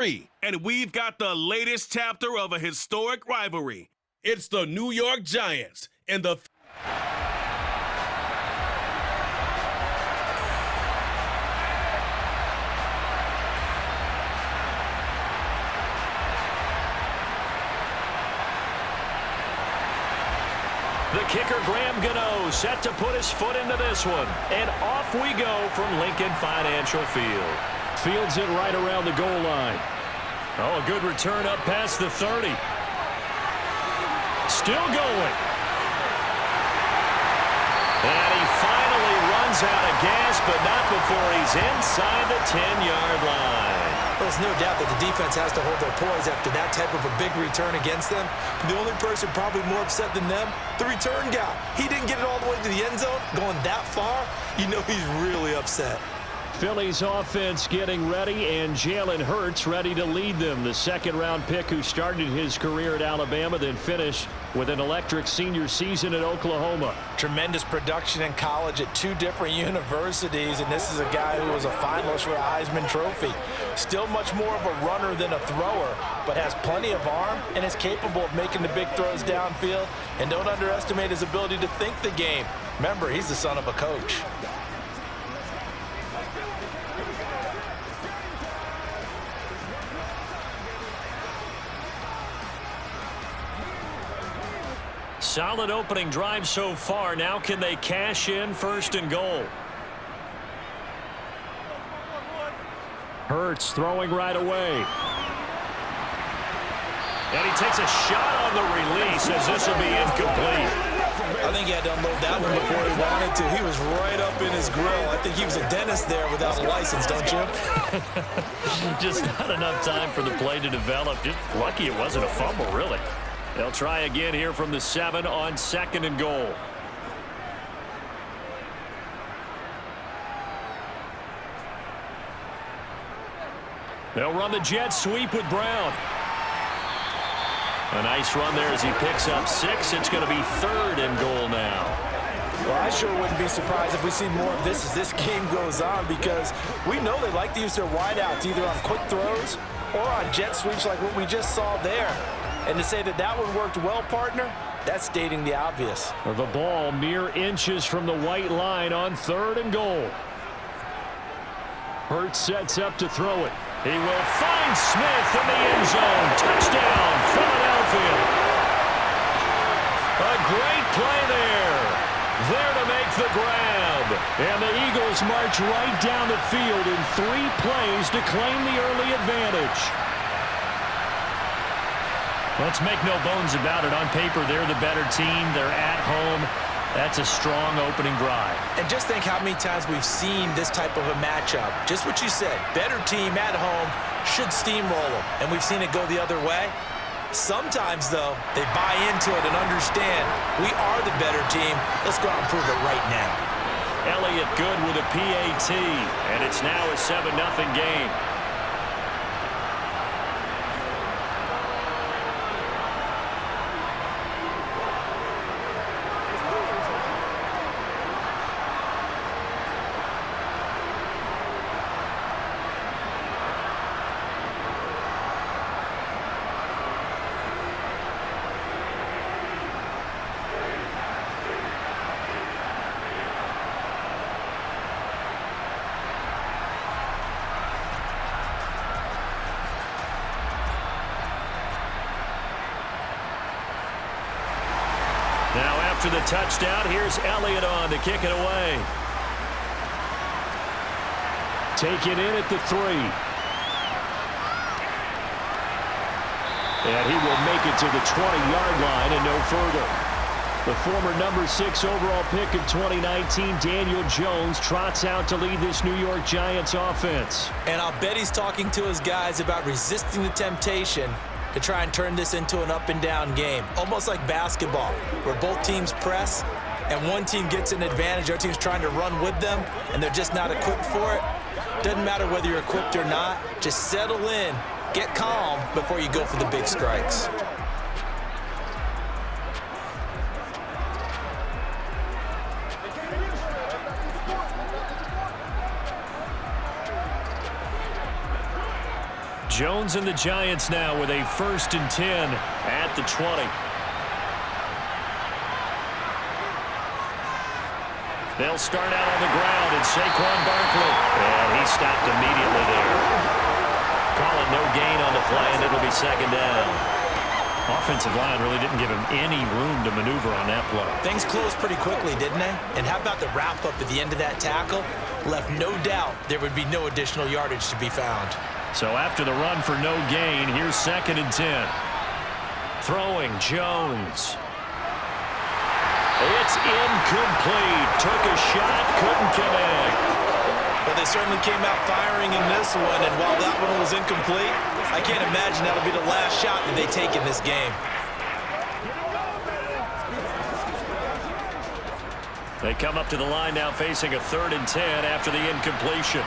And we've got the latest chapter of a historic rivalry. It's the New York Giants and the The kicker, Graham Gano, set to put his foot into this one. And off we go from Lincoln Financial Field. Fields it right around the goal line. Oh, a good return up past the 30. Still going. And he finally runs out of gas, but not before he's inside the 10-yard line. Well, there's no doubt that the defense has to hold their poise after that type of a big return against them. The only person probably more upset than them, the return guy. He didn't get it all the way to the end zone. Going that far, you know he's really upset. Phillies offense getting ready, and Jalen Hurts ready to lead them. The second-round pick who started his career at Alabama, then finished with an electric senior season at Oklahoma. Tremendous production in college at 2 different universities, and this is a guy who was a finalist for a Heisman Trophy. Still much more of a runner than a thrower, but has plenty of arm and is capable of making the big throws downfield. And don't underestimate his ability to think the game. Remember, he's the son of a coach. Solid opening drive so far. Now can they cash in 1st and goal? Hurts throwing right away. And he takes a shot on the release as this will be incomplete. I think he had to unload that one before he wanted to. He was right up in his grill. I think he was a dentist there without a license, don't you? Just not enough time for the play to develop. Just lucky it wasn't a fumble, really. They'll try again here from the 7 on 2nd and goal. They'll run the jet sweep with Brown. A nice run there as he picks up 6. It's going to be 3rd and goal now. Well, I sure wouldn't be surprised if we see more of this as this game goes on, because we know they like to use their wideouts either on quick throws or on jet sweeps like what we just saw there. And to say that that one worked well, partner, that's stating the obvious. The ball mere inches from the white line on 3rd and goal. Hurts sets up to throw it. He will find Smith in the end zone. Touchdown, Philadelphia. A great play there. There to make the grab. And the Eagles march right down the field in 3 plays to claim the early advantage. Let's make no bones about it. On paper, they're the better team. They're at home. That's a strong opening drive. And just think how many times we've seen this type of a matchup. Just what you said, better team at home should steamroll them. And we've seen it go the other way. Sometimes, though, they buy into it and understand we are the better team. Let's go out and prove it right now. Elliott good with a PAT, and it's now a 7-0 game. Now after the touchdown, here's Elliott on to kick it away. Taken in at the 3. And he will make it to the 20-yard line and no further. The former number 6 overall pick of 2019, Daniel Jones, trots out to lead this New York Giants offense. And I'll bet he's talking to his guys about resisting the temptation to try and turn this into an up-and-down game. Almost like basketball, where both teams press, and one team gets an advantage, the other team's trying to run with them, and they're just not equipped for it. Doesn't matter whether you're equipped or not. Just settle in, get calm before you go for the big strikes. Jones and the Giants now with a 1st and 10 at the 20. They'll start out on the ground, and Saquon Barkley. And he stopped immediately there. Calling no gain on the play, and it'll be 2nd down. Offensive line really didn't give him any room to maneuver on that play. Things closed pretty quickly, didn't they? And how about the wrap-up at the end of that tackle? Left no doubt there would be no additional yardage to be found. So after the run for no gain, here's 2nd and 10. Throwing, Jones. It's incomplete. Took a shot, couldn't connect. But they certainly came out firing in this one, and while that one was incomplete, I can't imagine that'll be the last shot that they take in this game. They come up to the line now facing a 3rd and 10 after the incompletion.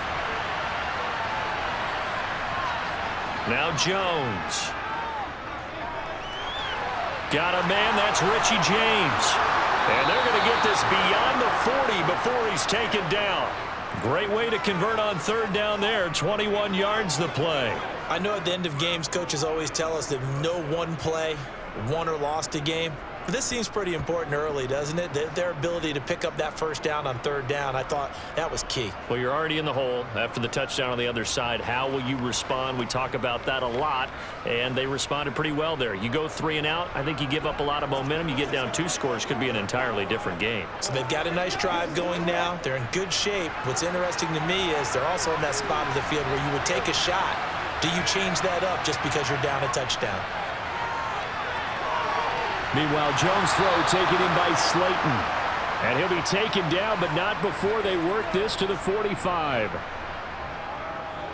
Now Jones. Got a man, that's Richie James. And they're going to get this beyond the 40 before he's taken down. Great way to convert on 3rd down there. 21 yards the play. I know at the end of games, coaches always tell us that no one play won or lost a game. But this seems pretty important early, doesn't it? Their ability to pick up that 1st down on 3rd down, I thought that was key. Well, you're already in the hole after the touchdown on the other side. How will you respond? We talk about that a lot, and they responded pretty well there. You go 3 and out, I think you give up a lot of momentum. You get down 2 scores, could be an entirely different game. So they've got a nice drive going now. They're in good shape. What's interesting to me is they're also in that spot of the field where you would take a shot. Do you change that up just because you're down a touchdown? Meanwhile, Jones' throw taken in by Slayton. And he'll be taken down, but not before they work this to the 45.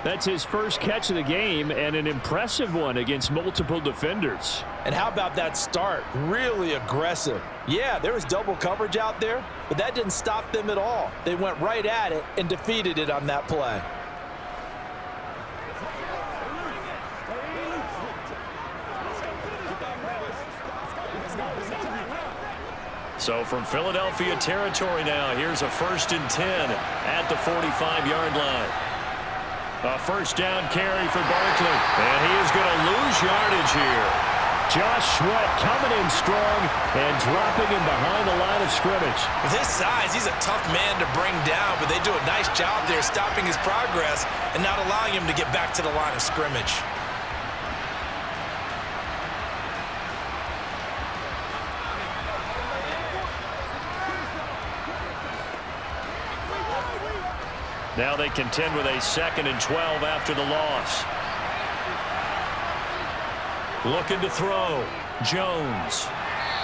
That's his first catch of the game, and an impressive one against multiple defenders. And how about that start? Really aggressive. Yeah, there was double coverage out there, but that didn't stop them at all. They went right at it and defeated it on that play. So from Philadelphia territory now, here's a 1st and 10 at the 45-yard line. A 1st down carry for Barkley, and he is going to lose yardage here. Josh Sweat coming in strong and dropping him behind the line of scrimmage. With his size, he's a tough man to bring down, but they do a nice job there stopping his progress and not allowing him to get back to the line of scrimmage. Now they contend with a 2nd and 12 after the loss. Looking to throw. Jones.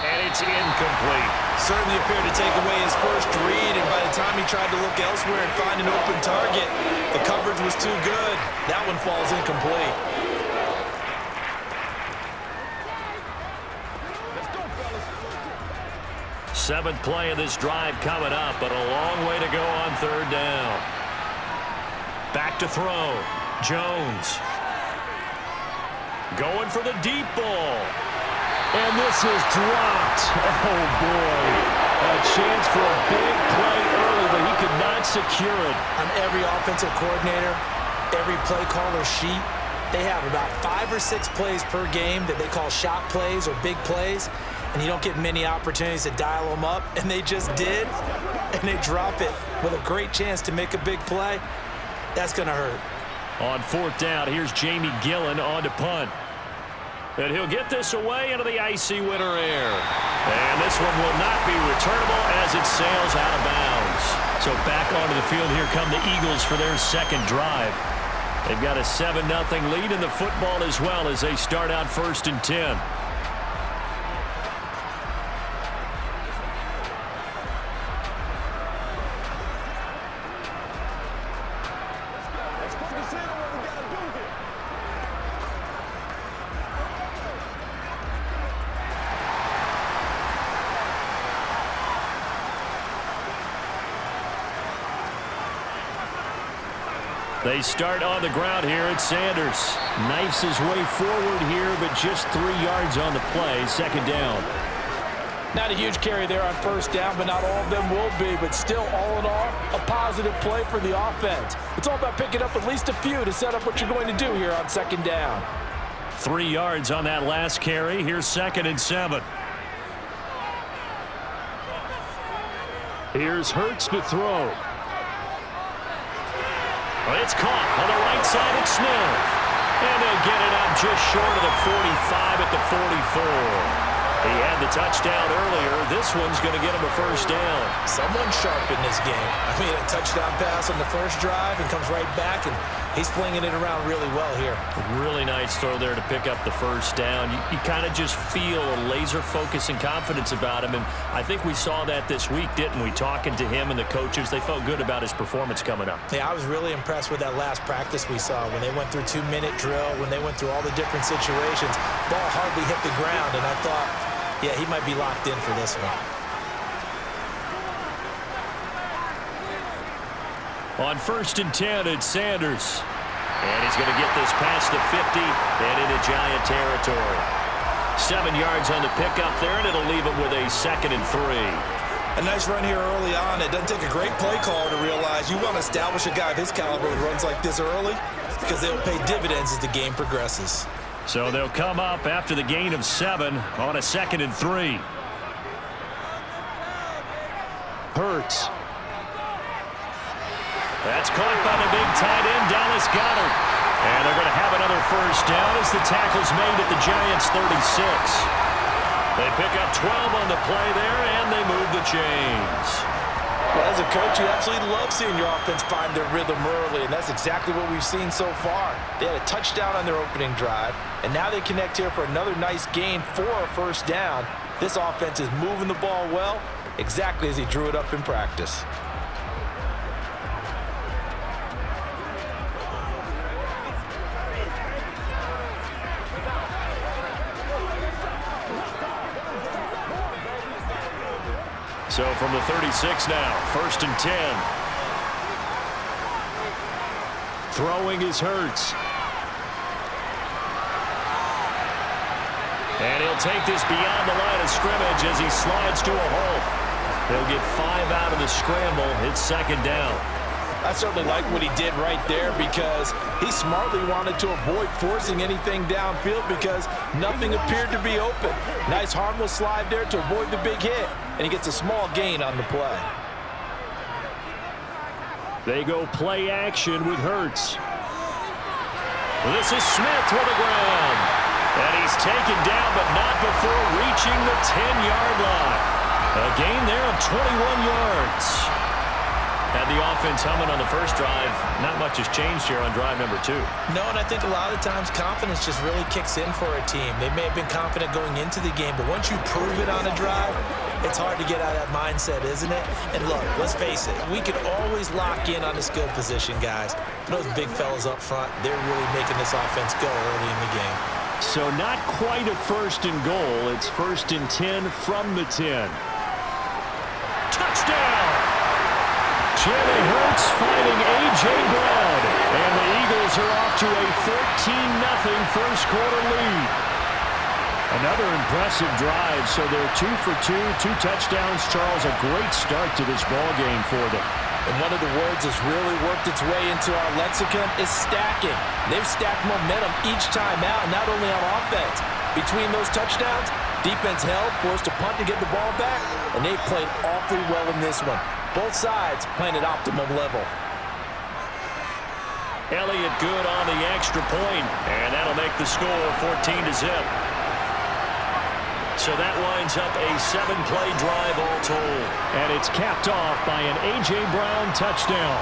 And it's incomplete. Certainly appeared to take away his first read, and by the time he tried to look elsewhere and find an open target, the coverage was too good. That one falls incomplete. 7th play of this drive coming up, but a long way to go on 3rd down. Back to throw. Jones. Going for the deep ball. And this is dropped. Oh, boy. A chance for a big play early, but he could not secure it. On every offensive coordinator, every play caller sheet, they have about 5 or 6 plays per game that they call shot plays or big plays, and you don't get many opportunities to dial them up, and they just did, and they drop it with a great chance to make a big play. That's going to hurt. On 4th down, here's Jamie Gillen on to punt. And he'll get this away into the icy winter air. And this one will not be returnable as it sails out of bounds. So back onto the field, here come the Eagles for their 2nd drive. They've got a 7-0 lead in the football as well as they start out 1st and 10. They start on the ground here at Sanders. Knifes his way forward here, but just 3 yards on the play. 2nd down. Not a huge carry there on first down, but not all of them will be. But still, all in all, a positive play for the offense. It's all about picking up at least a few to set up what you're going to do here on second down. 3 yards on that last carry. Here's 2nd and 7. Here's Hurts to throw. It's caught on the right side of Smith. And they'll get it up just short of the 45 at the 44. He had the touchdown earlier. This one's going to get him a first down. Someone sharp in this game. I mean, a touchdown pass on the first drive and comes right back, and he's flinging it around really well here. Really nice throw there to pick up the first down. You kind of just feel a laser focus and confidence about him, and I think we saw that this week, didn't we? Talking to him and the coaches, they felt good about his performance coming up. Yeah, I was really impressed with that last practice we saw when they went through 2-minute drill, when they went through all the different situations. Ball hardly hit the ground, and I thought, yeah, he might be locked in for this one. On 1st and 10, it's Sanders. And he's going to get this past the 50 and into Giant territory. 7 yards on the pickup there, and it'll leave it with a 2nd and 3. A nice run here early on. It doesn't take a great play caller to realize you want to establish a guy of his caliber who runs like this early because they'll pay dividends as the game progresses. So they'll come up after the gain of 7 on a 2nd and 3. Hurts. That's caught by the big tight end, Dallas Goedert. And they're going to have another first down as the tackle's made at the Giants' 36. They pick up 12 on the play there, and they move the chains. Well, as a coach, you absolutely love seeing your offense find their rhythm early, and that's exactly what we've seen so far. They had a touchdown on their opening drive, and now they connect here for another nice gain for a first down. This offense is moving the ball well, exactly as he drew it up in practice. So from the 36 now, 1st and 10. Throwing is Hurts. And he'll take this beyond the line of scrimmage as he slides to a halt. He'll get 5 out of the scramble. It's 2nd down. I certainly like what he did right there because he smartly wanted to avoid forcing anything downfield because nothing appeared to be open. Nice harmless slide there to avoid the big hit, and he gets a small gain on the play. They go play action with Hurts. This is Smith with the ground. And he's taken down, but not before reaching the 10-yard line. A gain there of 21 yards. Had the offense humming on the first drive. Not much has changed here on drive number 2. No, and I think a lot of times confidence just really kicks in for a team. They may have been confident going into the game, but once you prove it on a drive, it's hard to get out of that mindset, isn't it? And look, let's face it, we can always lock in on the skill position, guys. Those big fellas up front, they're really making this offense go early in the game. So not quite a 1st and goal. It's 1st and 10 from the 10. Touchdown! Jimmy Hurts finding A.J. Brown. And the Eagles are off to a 14-0 first quarter lead. Another impressive drive, so they're 2 for 2, 2 touchdowns. Charles, a great start to this ball game for them. And one of the words that's really worked its way into our lexicon is stacking. They've stacked momentum each time out, not only on offense. Between those touchdowns, defense held, forced a punt to get the ball back, and they've played awfully well in this one. Both sides playing at optimum level. Elliott good on the extra point, and that'll make the score 14-0. So that winds up a 7-play drive all told. And it's capped off by an A.J. Brown touchdown.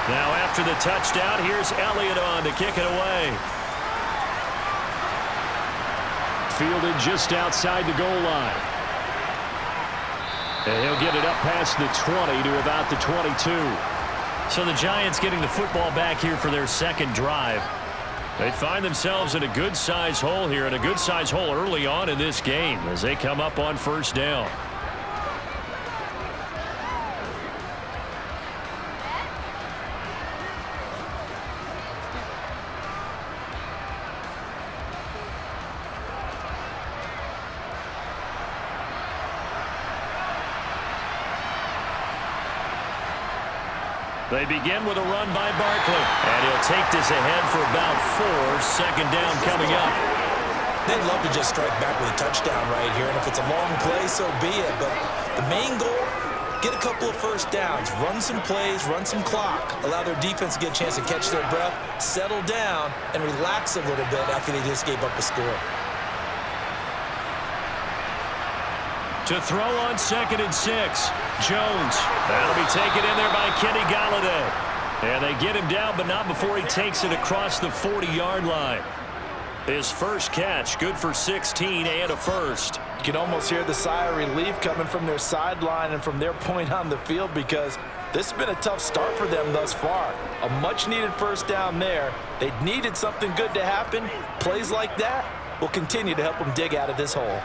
Now after the touchdown, here's Elliott on to kick it away. fielded just outside the goal line. And he'll get it up past the 20 to about the 22. So the Giants getting the football back here for their second drive. They find themselves in a good-sized hole here, and a good-sized hole early on in this game as they come up on first down. They begin with a run by Barkley. And he'll take this ahead for about 4. Second down coming up. They'd love to just strike back with a touchdown right here, and if it's a long play, so be it. But the main goal, get a couple of first downs, run some plays, run some clock, allow their defense to get a chance to catch their breath, settle down, and relax a little bit after they just gave up a score. To throw on 2nd and 6. Jones. That'll be taken in there by Kenny Golladay. And they get him down, but not before he takes it across the 40-yard line. His first catch, good for 16 and a first. You can almost hear the sigh of relief coming from their sideline and from their point on the field, because this has been a tough start for them thus far. A much-needed first down there. They needed something good to happen. Plays like that will continue to help them dig out of this hole.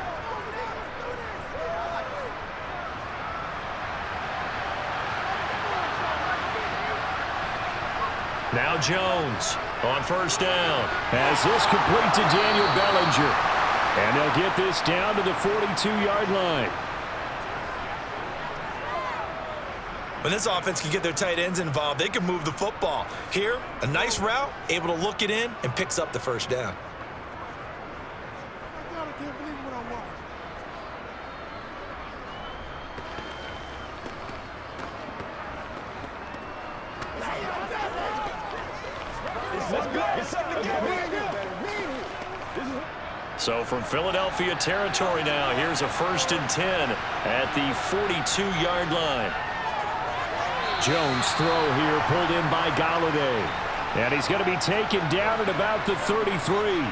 Now Jones on first down. As this complete to Daniel Bellinger. And they'll get this down to the 42-yard line. When this offense can get their tight ends involved, they can move the football. Here, a nice route, able to look it in, and picks up the first down. So from Philadelphia territory now, here's a 1st and 10 at the 42-yard line. Jones throw here pulled in by Golladay. And he's going to be taken down at about the 33.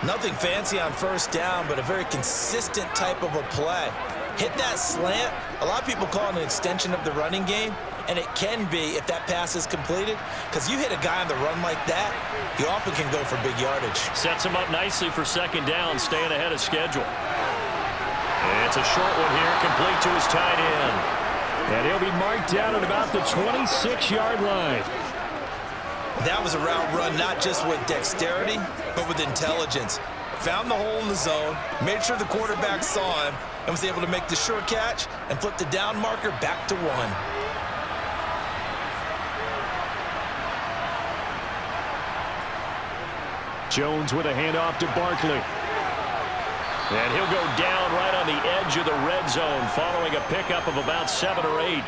Nothing fancy on first down, but a very consistent type of a play. Hit that slant. A lot of people call it an extension of the running game, and it can be if that pass is completed, because you hit a guy on the run like that, he often can go for big yardage. Sets him up nicely for second down, staying ahead of schedule. And it's a short one here, complete to his tight end. And he'll be marked down at about the 26-yard line. That was a route run not just with dexterity, but with intelligence. Found the hole in the zone, made sure the quarterback saw him, and was able to make the sure catch and flip the down marker back to 1. Jones with a handoff to Barkley. And he'll go down right on the edge of the red zone following a pickup of about 7 or 8.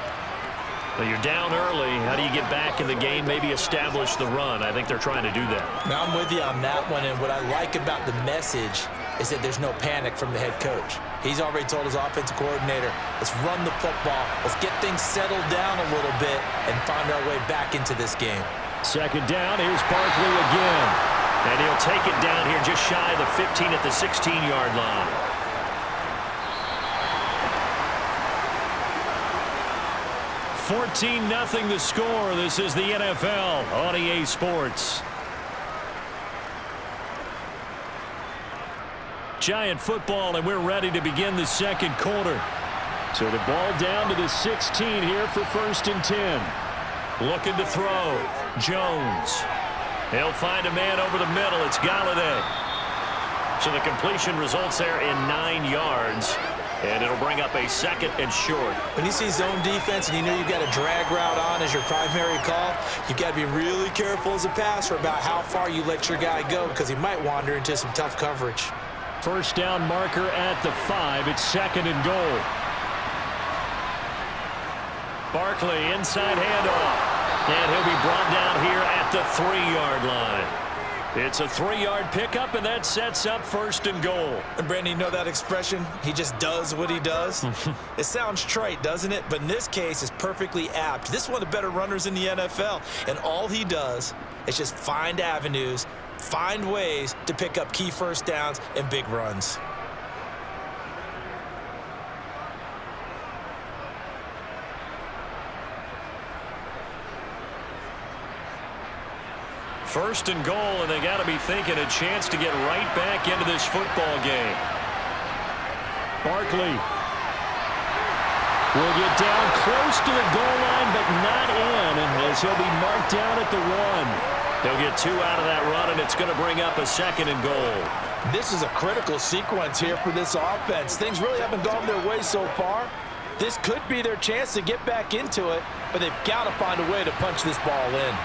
But you're down early. How do you get back in the game, maybe establish the run? I think they're trying to do that. Now I'm with you on that one, and what I like about the message is that there's no panic from the head coach. He's already told his offensive coordinator, let's run the football, let's get things settled down a little bit and find our way back into this game. Second down, here's Barkley again. And he'll take it down here just shy of the 15 at the 16-yard line. "14-0 the score. This is the NFL on EA Sports. Giant football, and we're ready to begin the second quarter. So the ball down to the 16 here for 1st and 10. Looking to throw. Jones. He'll find a man over the middle. It's Golladay. So the completion results there in 9 yards. And it'll bring up a 2nd and short. When you see zone defense and you know you've got a drag route on as your primary call, you've got to be really careful as a passer about how far you let your guy go, because he might wander into some tough coverage. First down marker at the 5. It's 2nd and goal. Barkley, inside handoff. And he'll be brought down here at the 3-yard line. It's a 3-yard pickup, and that sets up 1st and goal. And Brandon, you know that expression? He just does what he does? It sounds trite, doesn't it? But in this case, it's perfectly apt. This is one of the better runners in the NFL, and all he does is just find avenues, find ways to pick up key first downs and big runs. First and goal, and they got to be thinking a chance to get right back into this football game. Barkley will get down close to the goal line, but not in, as he'll be marked down at the 1. They'll get 2 out of that run, and it's going to bring up a second and goal. This is a critical sequence here for this offense. Things really haven't gone their way so far. This could be their chance to get back into it, but they've got to find a way to punch this ball in.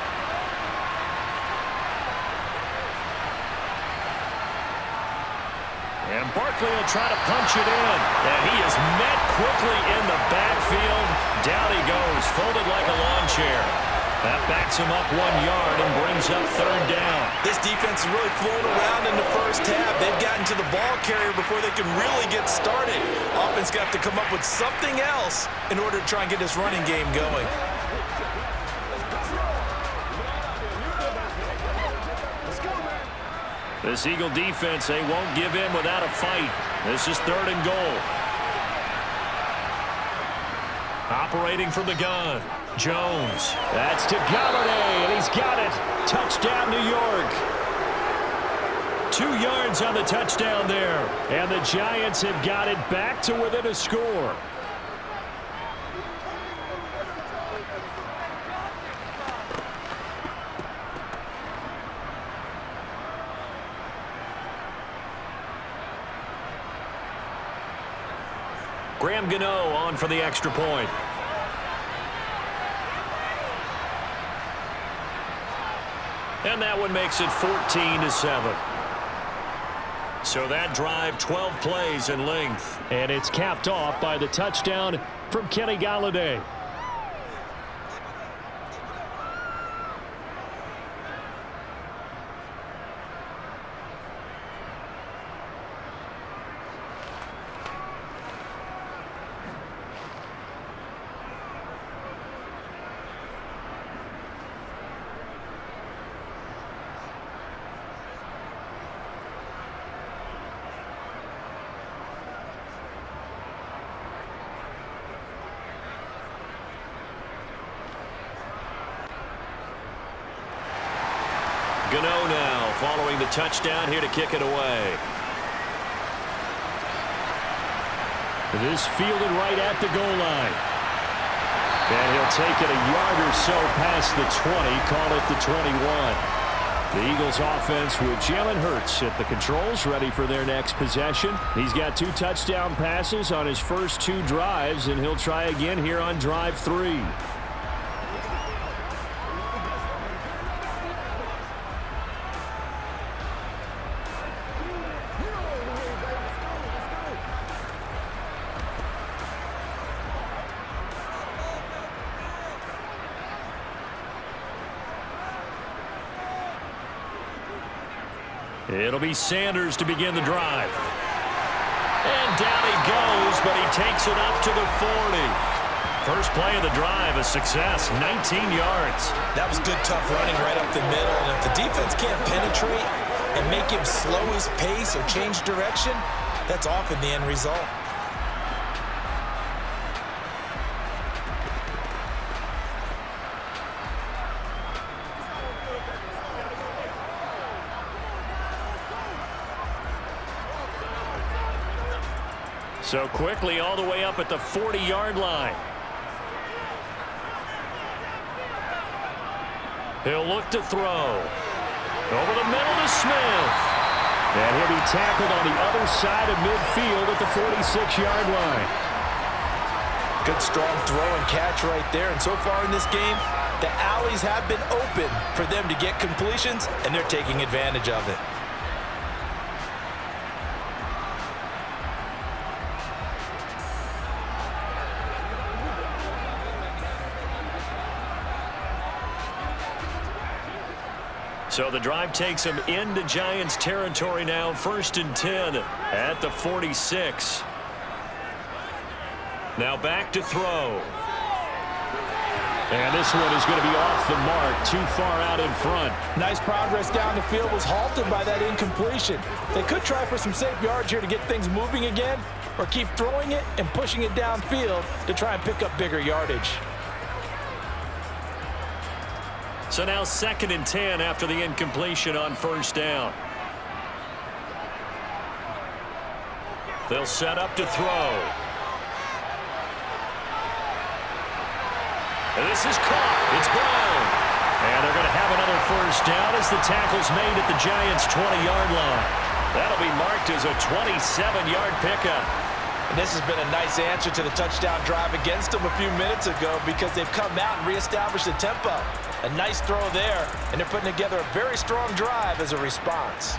And Barkley will try to punch it in. And he is met quickly in the backfield. Down he goes, folded like a lawn chair. That backs him up 1 yard and brings up third down. This defense is really flown around in the first half. They've gotten to the ball carrier before they can really get started. Offense got to come up with something else in order to try and get this running game going. This Eagle defense, they won't give in without a fight. This is third and goal. Operating from the gun, Jones. That's to Galladay, and he's got it. Touchdown, New York. 2 yards on the touchdown there. And the Giants have got it back to within a score. Graham Gano on for the extra point. And that one makes it 14-7. So that drive, 12 plays in length. And it's capped off by the touchdown from Kenny Galladay. Gano now following the touchdown here to kick it away. This fielded right at the goal line. And he'll take it a yard or so past the 20, call it the 21. The Eagles offense with Jalen Hurts at the controls, ready for their next possession. He's got 2 touchdown passes on his first 2 drives, and he'll try again here on drive 3. It'll be Sanders to begin the drive. And down he goes, but he takes it up to the 40. First play of the drive, a success, 19 yards. That was good, tough running right up the middle. And if the defense can't penetrate and make him slow his pace or change direction, that's often the end result. So quickly all the way up at the 40-yard line. He'll look to throw. Over the middle to Smith. And he'll be tackled on the other side of midfield at the 46-yard line. Good strong throw and catch right there. And so far in this game, the alleys have been open for them to get completions, and they're taking advantage of it. So the drive takes him into Giants territory now, 1st and 10 at the 46. Now back to throw. And this one is going to be off the mark, too far out in front. Nice progress down the field, was halted by that incompletion. They could try for some safe yards here to get things moving again, or keep throwing it and pushing it downfield to try and pick up bigger yardage. So now 2nd and 10 after the incompletion on 1st down. They'll set up to throw. And this is caught. It's Brown. And they're going to have another 1st down as the tackle's made at the Giants' 20-yard line. That'll be marked as a 27-yard pickup. And this has been a nice answer to the touchdown drive against them a few minutes ago because they've come out and reestablished the tempo. A nice throw there, and they're putting together a very strong drive as a response.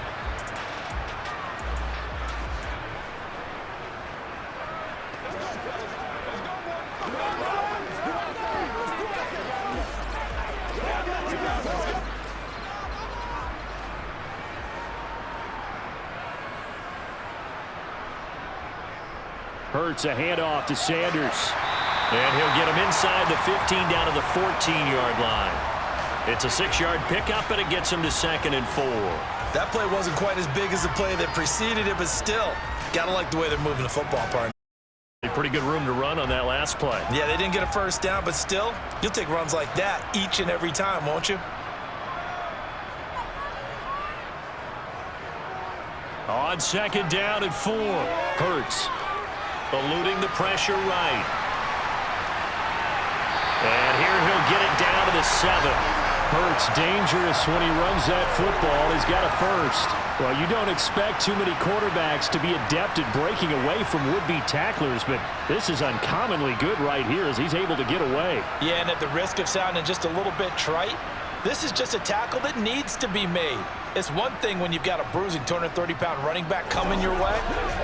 Hurts a handoff to Sanders. And he'll get him inside the 15 down to the 14-yard line. It's a 6-yard pickup, and it gets him to 2nd and 4. That play wasn't quite as big as the play that preceded it, but still, gotta like the way they're moving the football, partner. Pretty good room to run on that last play. Yeah, they didn't get a 1st down, but still, you'll take runs like that each and every time, won't you? On 2nd down and 4. Hurts eluding the pressure right. And here he'll get it down to the 7. Hurts dangerous when he runs that football. He's got a 1st. Well, you don't expect too many quarterbacks to be adept at breaking away from would-be tacklers, but this is uncommonly good right here as he's able to get away. Yeah, and at the risk of sounding just a little bit trite, this is just a tackle that needs to be made. It's one thing when you've got a bruising 230-pound running back coming your way,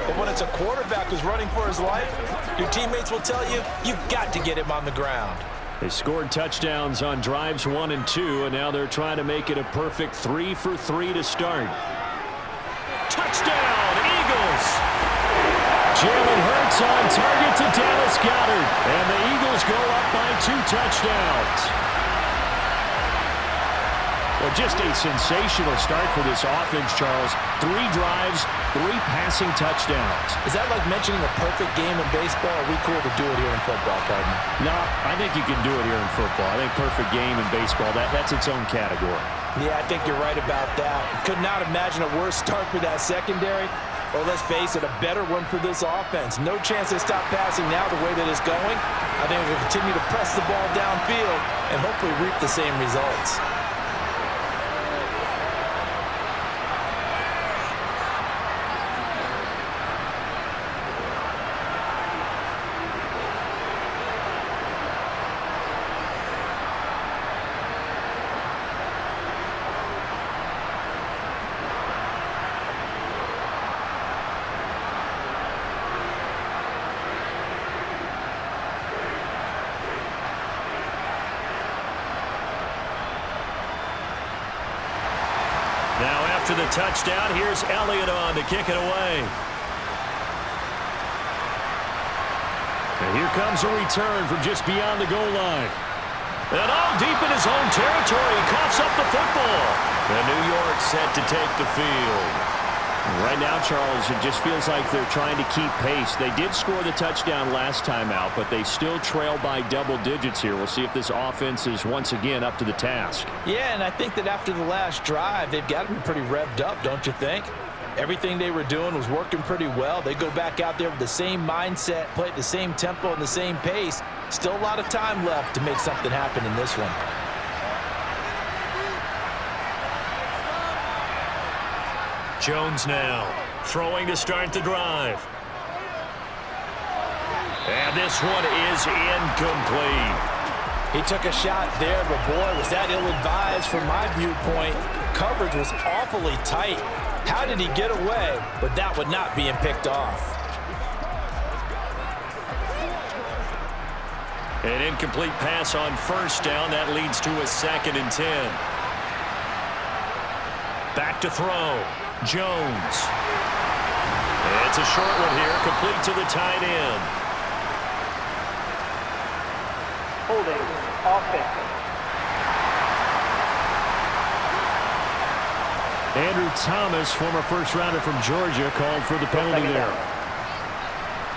but when it's a quarterback who's running for his life, your teammates will tell you, you've got to get him on the ground. They scored touchdowns on drives 1 and 2, and now they're trying to make it a perfect 3 for 3 to start. Touchdown, Eagles! Jalen Hurts on target to Dallas Goedert, and the Eagles go up by 2 touchdowns. Well, just a sensational start for this offense, Charles. 3 drives, 3 passing touchdowns. Is that like mentioning a perfect game in baseball? Or are we cool to do it here in football, partner? No, I think you can do it here in football. I think perfect game in baseball, that's its own category. Yeah, I think you're right about that. Could not imagine a worse start for that secondary. Or let's face it, a better one for this offense. No chance they stop passing now the way that it's going. I think we'll continue to press the ball downfield and hopefully reap the same results. Now after the touchdown, here's Elliott on to kick it away. And here comes a return from just beyond the goal line. And all deep in his own territory, he coughs up the football. And New York set to take the field. Right now, Charles, it just feels like they're trying to keep pace. They did score the touchdown last time out, but they still trail by double digits here. We'll see if this offense is once again up to the task. Yeah, and I think that after the last drive, they've got to be pretty revved up, don't you think? Everything they were doing was working pretty well. They go back out there with the same mindset, play at the same tempo and the same pace. Still a lot of time left to make something happen in this one. Jones now throwing to start the drive. And this one is incomplete. He took a shot there, but boy, was that ill-advised from my viewpoint. Coverage was awfully tight. How did he get away? But that would not be picked off. An incomplete pass on first down. That leads to a 2nd and 10. Back to throw. Jones. It's a short one here, complete to the tight end. Holding. offense. Andrew Thomas, former first-rounder from Georgia, called for the penalty there.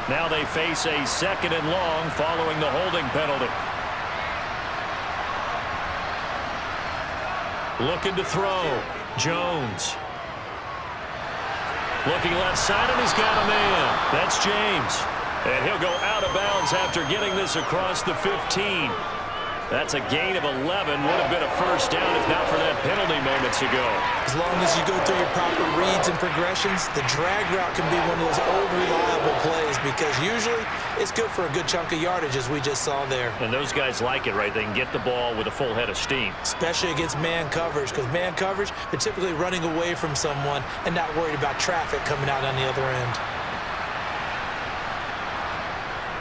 Now they face a 2nd and long following the holding penalty. Looking to throw. Jones. Looking left side, and he's got a man. That's James. And he'll go out of bounds after getting this across the 15. That's a gain of 11. Would have been a first down if not for that penalty moments ago. As long as you go through your proper reads and progressions, the drag route can be one of those old reliable plays because usually it's good for a good chunk of yardage, as we just saw there. And those guys like it, right? They can get the ball with a full head of steam. Especially against man coverage, because man coverage, they're typically running away from someone and not worried about traffic coming out on the other end.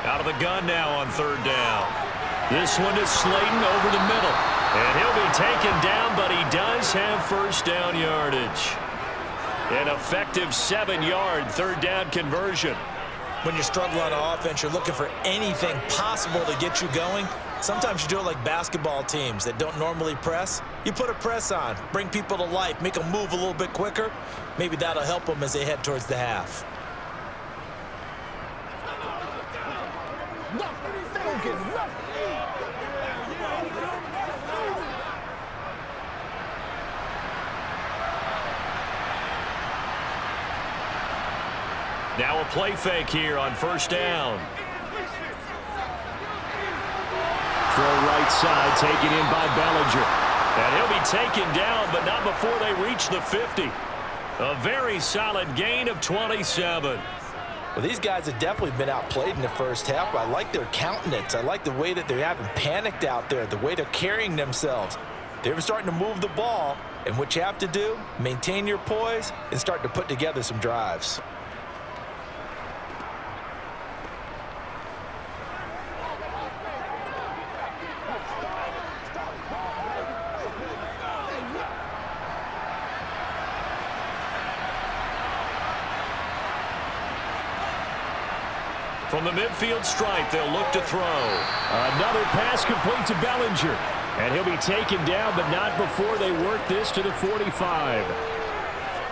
Out of the gun now on 3rd down. This one is Slayton over the middle. And he'll be taken down, but he does have first down yardage. An effective 7-yard 3rd down conversion. When you're struggling on offense, you're looking for anything possible to get you going. Sometimes you do it like basketball teams that don't normally press. You put a press on, bring people to life, make them move a little bit quicker. Maybe that'll help them as they head towards the half. Now a play fake here on 1st down. Throw right side, taken in by Bellinger. And he'll be taken down, but not before they reach the 50. A very solid gain of 27. Well, these guys have definitely been outplayed in the first half. I like their countenance. I like the way that they haven't panicked out there, the way they're carrying themselves. They're starting to move the ball, and what you have to do, maintain your poise and start to put together some drives. From the midfield stripe, they'll look to throw. Another pass complete to Bellinger. And he'll be taken down, but not before they work this to the 45.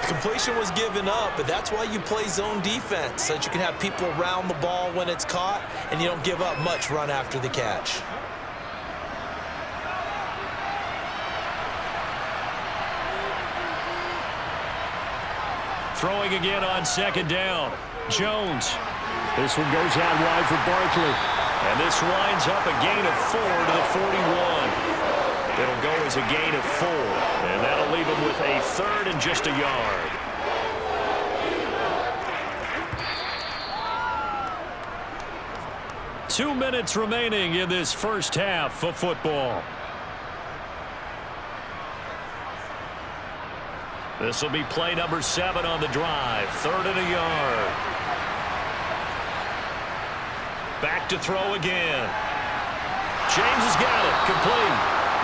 Completion was given up, but that's why you play zone defense, so that you can have people around the ball when it's caught, and you don't give up much run after the catch. Throwing again on 2nd down. Jones. This one goes out wide for Barkley. And this winds up a gain of 4 to the 41. It'll go as a gain of 4. And that'll leave him with a 3rd and just a yard. Two minutes remaining in this first half of football. This will be play number 7 on the drive. 3rd and a yard. Back to throw again. James has got it. Complete.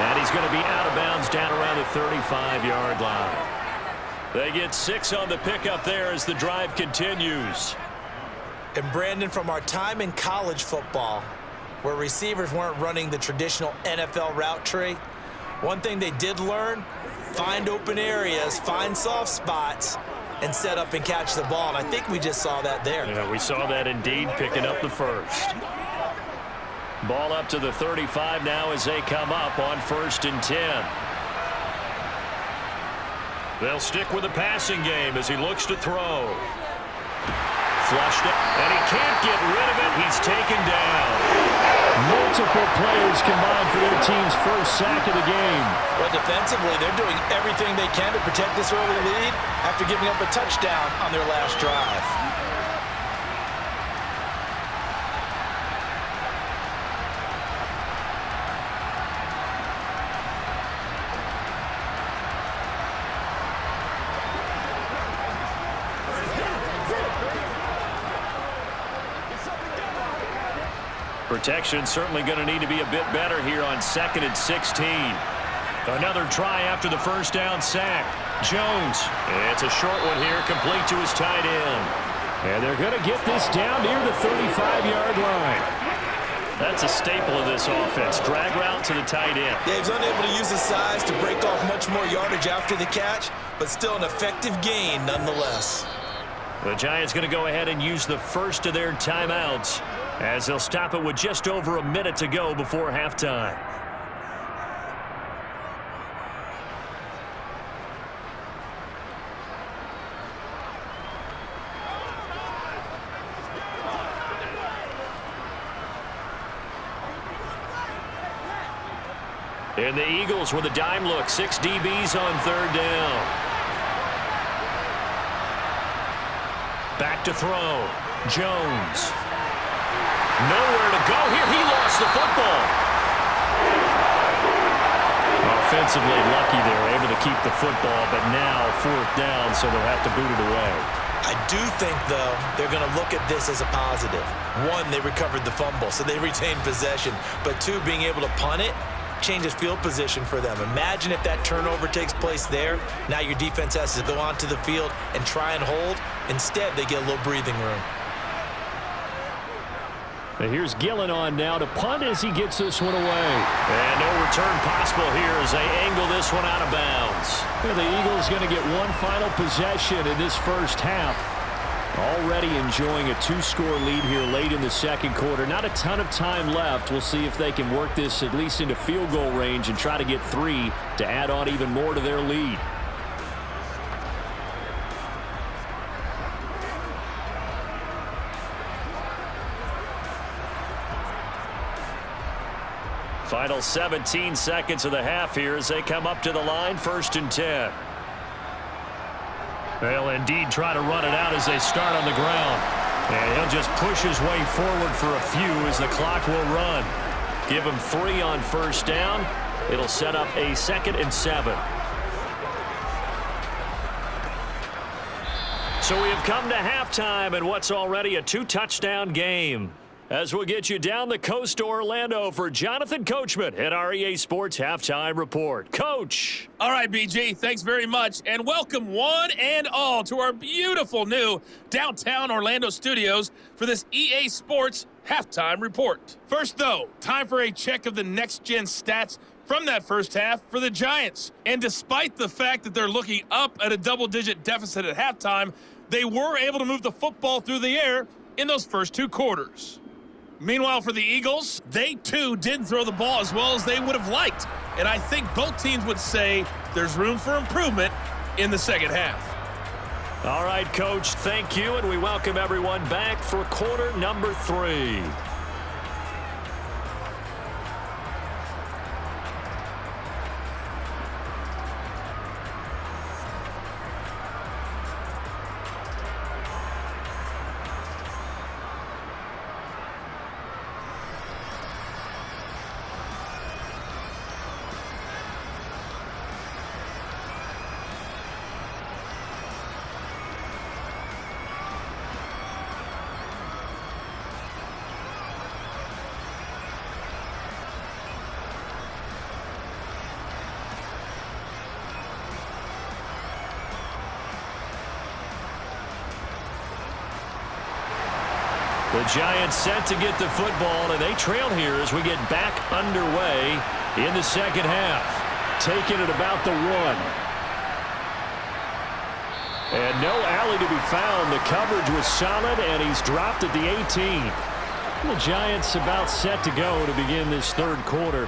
And he's going to be out of bounds down around the 35-yard line. They get 6 on the pickup there as the drive continues. And Brandon, from our time in college football, where receivers weren't running the traditional NFL route tree, one thing they did learn, find open areas, find soft spots, and set up and catch the ball. And I think we just saw that there. Yeah, we saw that indeed, picking up the first. Ball up to the 35 now as they come up on 1st and 10. They'll stick with the passing game as he looks to throw. Flushed it, and he can't get rid of it. He's taken down. Multiple players combined for their team's first sack of the game. Well, defensively, they're doing everything they can to protect this early lead after giving up a touchdown on their last drive. Protection certainly going to need to be a bit better here on 2nd and 16. Another try after the first down sack. Jones. It's a short one here, complete to his tight end. And they're going to get this down near the 35-yard line. That's a staple of this offense. Drag route to the tight end. Yeah, he's unable to use his size to break off much more yardage after the catch, but still an effective gain nonetheless. The Giants going to go ahead and use the first of their timeouts as they'll stop it with just over a minute to go before halftime. And the Eagles with a dime look. 6 DBs on third down. Back to throw. Jones. Nowhere to go here. He lost the football. Offensively lucky they were able to keep the football, but now fourth down, so they'll have to boot it away. I do think, though, they're going to look at this as a positive. One, they recovered the fumble, so they retained possession. But two, being able to punt it changes field position for them. Imagine if that turnover takes place there. Now your defense has to go onto the field and try and hold. Instead, they get a little breathing room. Now here's Gillen on now to punt as he gets this one away. And no return possible here as they angle this one out of bounds. And the Eagles going to get one final possession in this first half. Already enjoying a 2-score lead here late in the second quarter. Not a ton of time left. We'll see if they can work this at least into field goal range and try to get 3 to add on even more to their lead. Final 17 seconds of the half here as they come up to the line, 1st and 10. They'll indeed try to run it out as they start on the ground. And he'll just push his way forward for a few as the clock will run. Give him 3 on first down. It'll set up a 2nd and 7. So we have come to halftime in what's already a 2-touchdown game. As we'll get you down the coast to Orlando for Jonathan Coachman at our EA Sports Halftime Report. Coach. All right, BG, thanks very much. And welcome one and all to our beautiful new downtown Orlando studios for this EA Sports Halftime Report. First, though, time for a check of the next-gen stats from that first half for the Giants. And despite the fact that they're looking up at a double-digit deficit at halftime, they were able to move the football through the air in those first 2 quarters. Meanwhile, for the Eagles, they too didn't throw the ball as well as they would have liked. And I think both teams would say there's room for improvement in the second half. All right, Coach, thank you, and we welcome everyone back for quarter number 3. The Giants set to get the football, and they trail here as we get back underway in the second half. Taking it about the 1. And no alley to be found. The coverage was solid, and he's dropped at the 18. The Giants about set to go to begin this third quarter.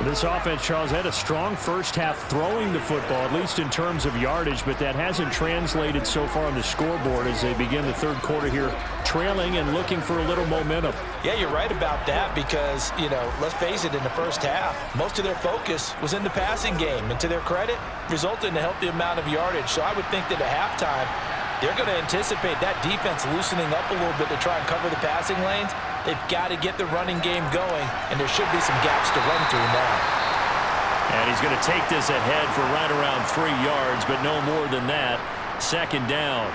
This offense, Charles, had a strong first half throwing the football, at least in terms of yardage, but that hasn't translated so far on the scoreboard as they begin the third quarter here, trailing and looking for a little momentum. Yeah, you're right about that because, let's face it, in the first half, most of their focus was in the passing game. And to their credit, resulted in a healthy amount of yardage. So I would think that at halftime, they're going to anticipate that defense loosening up a little bit to try and cover the passing lanes. They've got to get the running game going, and there should be some gaps to run through now. And he's going to take this ahead for right around 3 yards, but no more than that. Second down.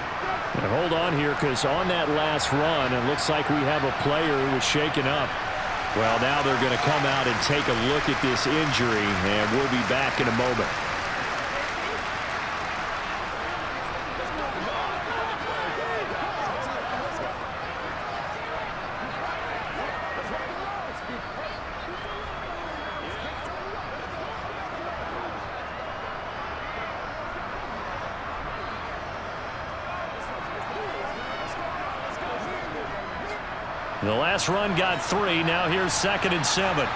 And hold on here, because on that last run, it looks like we have a player who was shaken up. Well, now they're going to come out and take a look at this injury, and we'll be back in a moment. The last run got 3. Now here's 2nd and 7.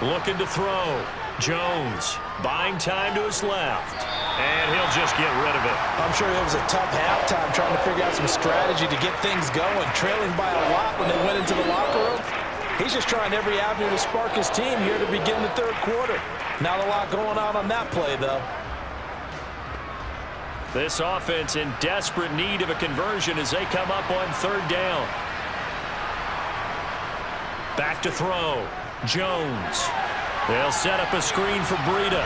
Looking to throw. Jones buying time to his left. And he'll just get rid of it. I'm sure it was a tough halftime trying to figure out some strategy to get things going. Trailing by a lot when they went into the locker room. He's just trying every avenue to spark his team here to begin the third quarter. Not a lot going on that play, though. This offense in desperate need of a conversion as they come up on 3rd down. Back to throw. Jones. They'll set up a screen for Breida.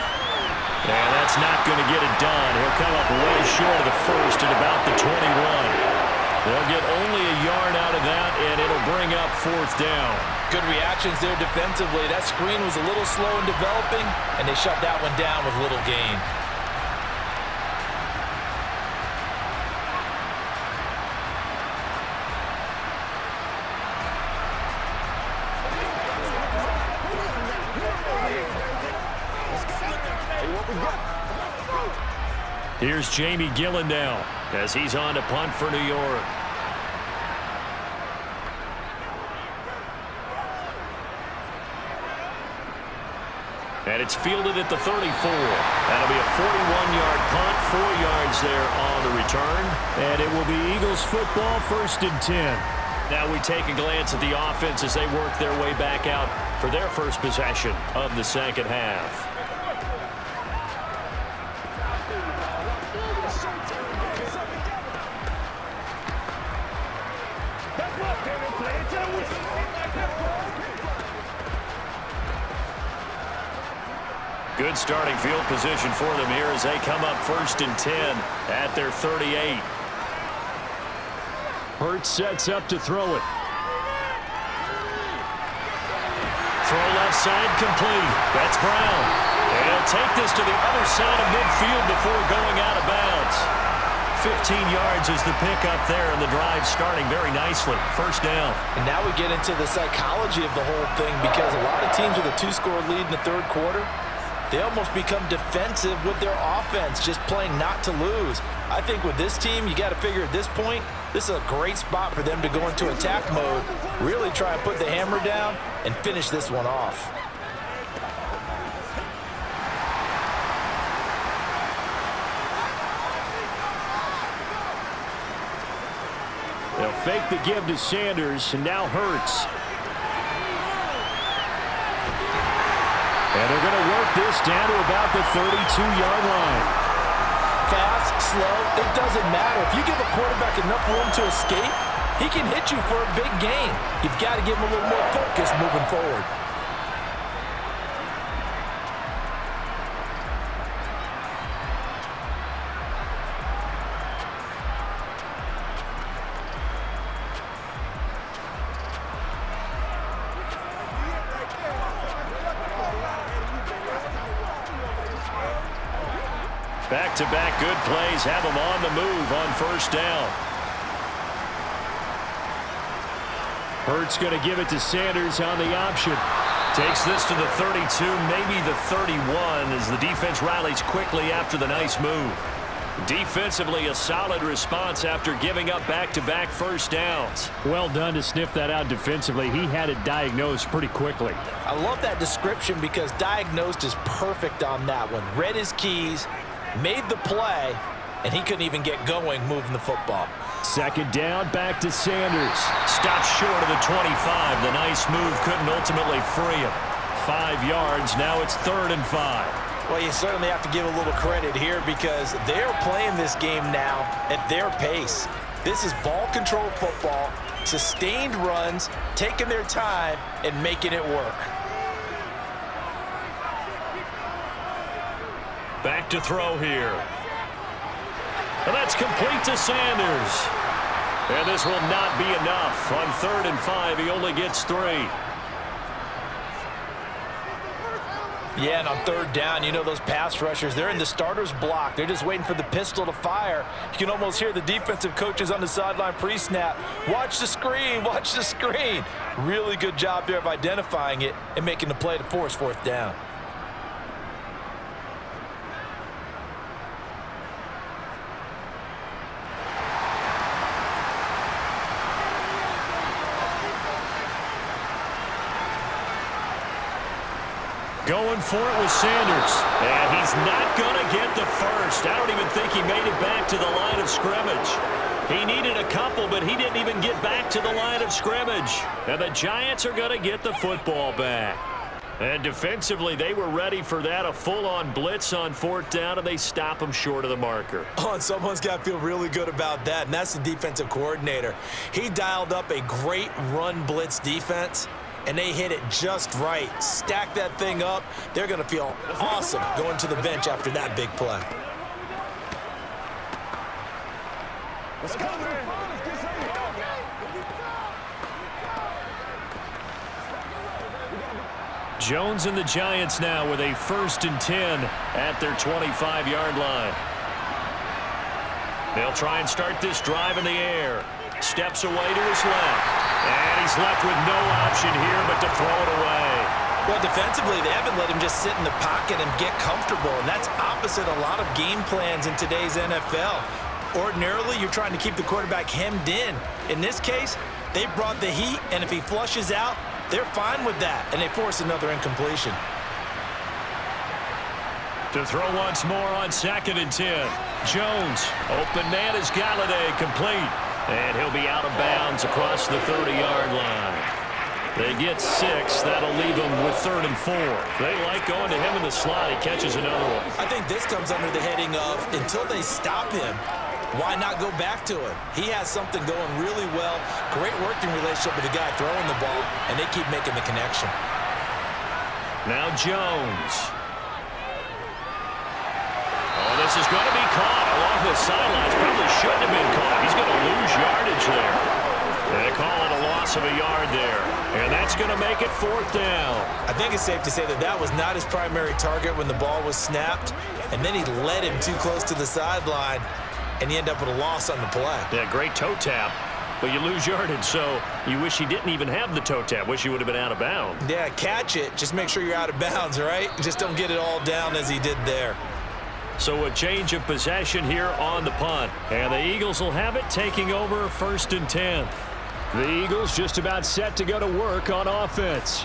And that's not going to get it done. He'll come up way short of the first at about the 21. They'll get only a yard out of that, and it'll bring up 4th down. Good reactions there defensively. That screen was a little slow in developing, and they shut that one down with little gain. Here's Jamie Gillen now as he's on to punt for New York. And it's fielded at the 34. That'll be a 41-yard punt, 4 yards there on the return. And it will be Eagles football, 1st and 10. Now we take a glance at the offense as they work their way back out for their first possession of the 2nd half. Good starting field position for them here as they come up 1st and 10 at their 38. Hurts sets up to throw it. Throw left side complete. That's Brown. And he'll take this to the other side of midfield before going out of bounds. 15 yards is the pickup there, and the drive starting very nicely. 1st down. And now we get into the psychology of the whole thing because a lot of teams with a 2-score lead in the 3rd quarter, they almost become defensive with their offense, just playing not to lose. I think with this team, you got to figure at this point, this is a great spot for them to go into attack mode, really try and put the hammer down and finish this one off. They'll fake the give to Sanders, and now Hurts. And they're going to work this down to about the 32-yard line. Fast, slow, it doesn't matter. If you give a quarterback enough room to escape, he can hit you for a big gain. You've got to give him a little more focus moving forward. Back-to-back good plays have them on the move on 1st down. Hurts going to give it to Sanders on the option. Takes this to the 32, maybe the 31, as the defense rallies quickly after the nice move. Defensively, a solid response after giving up back-to-back 1st downs. Well done to sniff that out defensively. He had it diagnosed pretty quickly. I love that description because diagnosed is perfect on that one. Read his keys, made the play, and he couldn't even get going moving the football. 2nd down, back to Sanders. Stops short of the 25. The nice move couldn't ultimately free him. 5 yards, now it's 3rd and 5. Well, you certainly have to give a little credit here because they're playing this game now at their pace. This is ball control football, sustained runs, taking their time, and making it work. Back to throw here. And that's complete to Sanders. And this will not be enough. On 3rd and 5, he only gets 3. Yeah, and on 3rd down, you know those pass rushers, they're in the starter's block. They're just waiting for the pistol to fire. You can almost hear the defensive coaches on the sideline pre-snap. Watch the screen, watch the screen. Really good job there of identifying it and making the play to force 4th down. Going for it with Sanders. And he's not going to get the first. I don't even think he made it back to the line of scrimmage. He needed a couple, but he didn't even get back to the line of scrimmage. And the Giants are going to get the football back. And defensively, they were ready for that, a full-on blitz on 4th down, and they stop him short of the marker. Oh, and someone's got to feel really good about that, and that's the defensive coordinator. He dialed up a great run blitz defense, and they hit it just right. Stack that thing up. They're going to feel awesome going to the bench after that big play. Let's go, man. Jones and the Giants now with a 1st and 10 at their 25-yard line. They'll try and start this drive in the air. Steps away to his left. And he's left with no option here but to throw it away. Well, defensively, they haven't let him just sit in the pocket and get comfortable, and that's opposite a lot of game plans in today's NFL. Ordinarily, you're trying to keep the quarterback hemmed in. In this case, they brought the heat, and if he flushes out, they're fine with that, and they force another incompletion. To throw once more on 2nd and 10. Jones, open man is Galladay, complete. And he'll be out of bounds across the 30-yard line. They get 6. That'll leave them with 3rd and 4. They like going to him in the slot. He catches another one. I think this comes under the heading of until they stop him, why not go back to him? He has something going really well. Great working relationship with the guy throwing the ball, and they keep making the connection. Now Jones. Oh, this is going to be caught along the sidelines. Probably shouldn't have been caught. He's going to lose yardage there. They call it a loss of a yard there. And that's going to make it 4th down. I think it's safe to say that that was not his primary target when the ball was snapped, and then he led him too close to the sideline, and you end up with a loss on the play. Yeah, great toe tap, but you lose yardage, so you wish he didn't even have the toe tap. Wish he would have been out of bounds. Yeah, catch it. Just make sure you're out of bounds, all right? Just don't get it all down as he did there. So a change of possession here on the punt. And the Eagles will have it, taking over 1st and 10. The Eagles just about set to go to work on offense.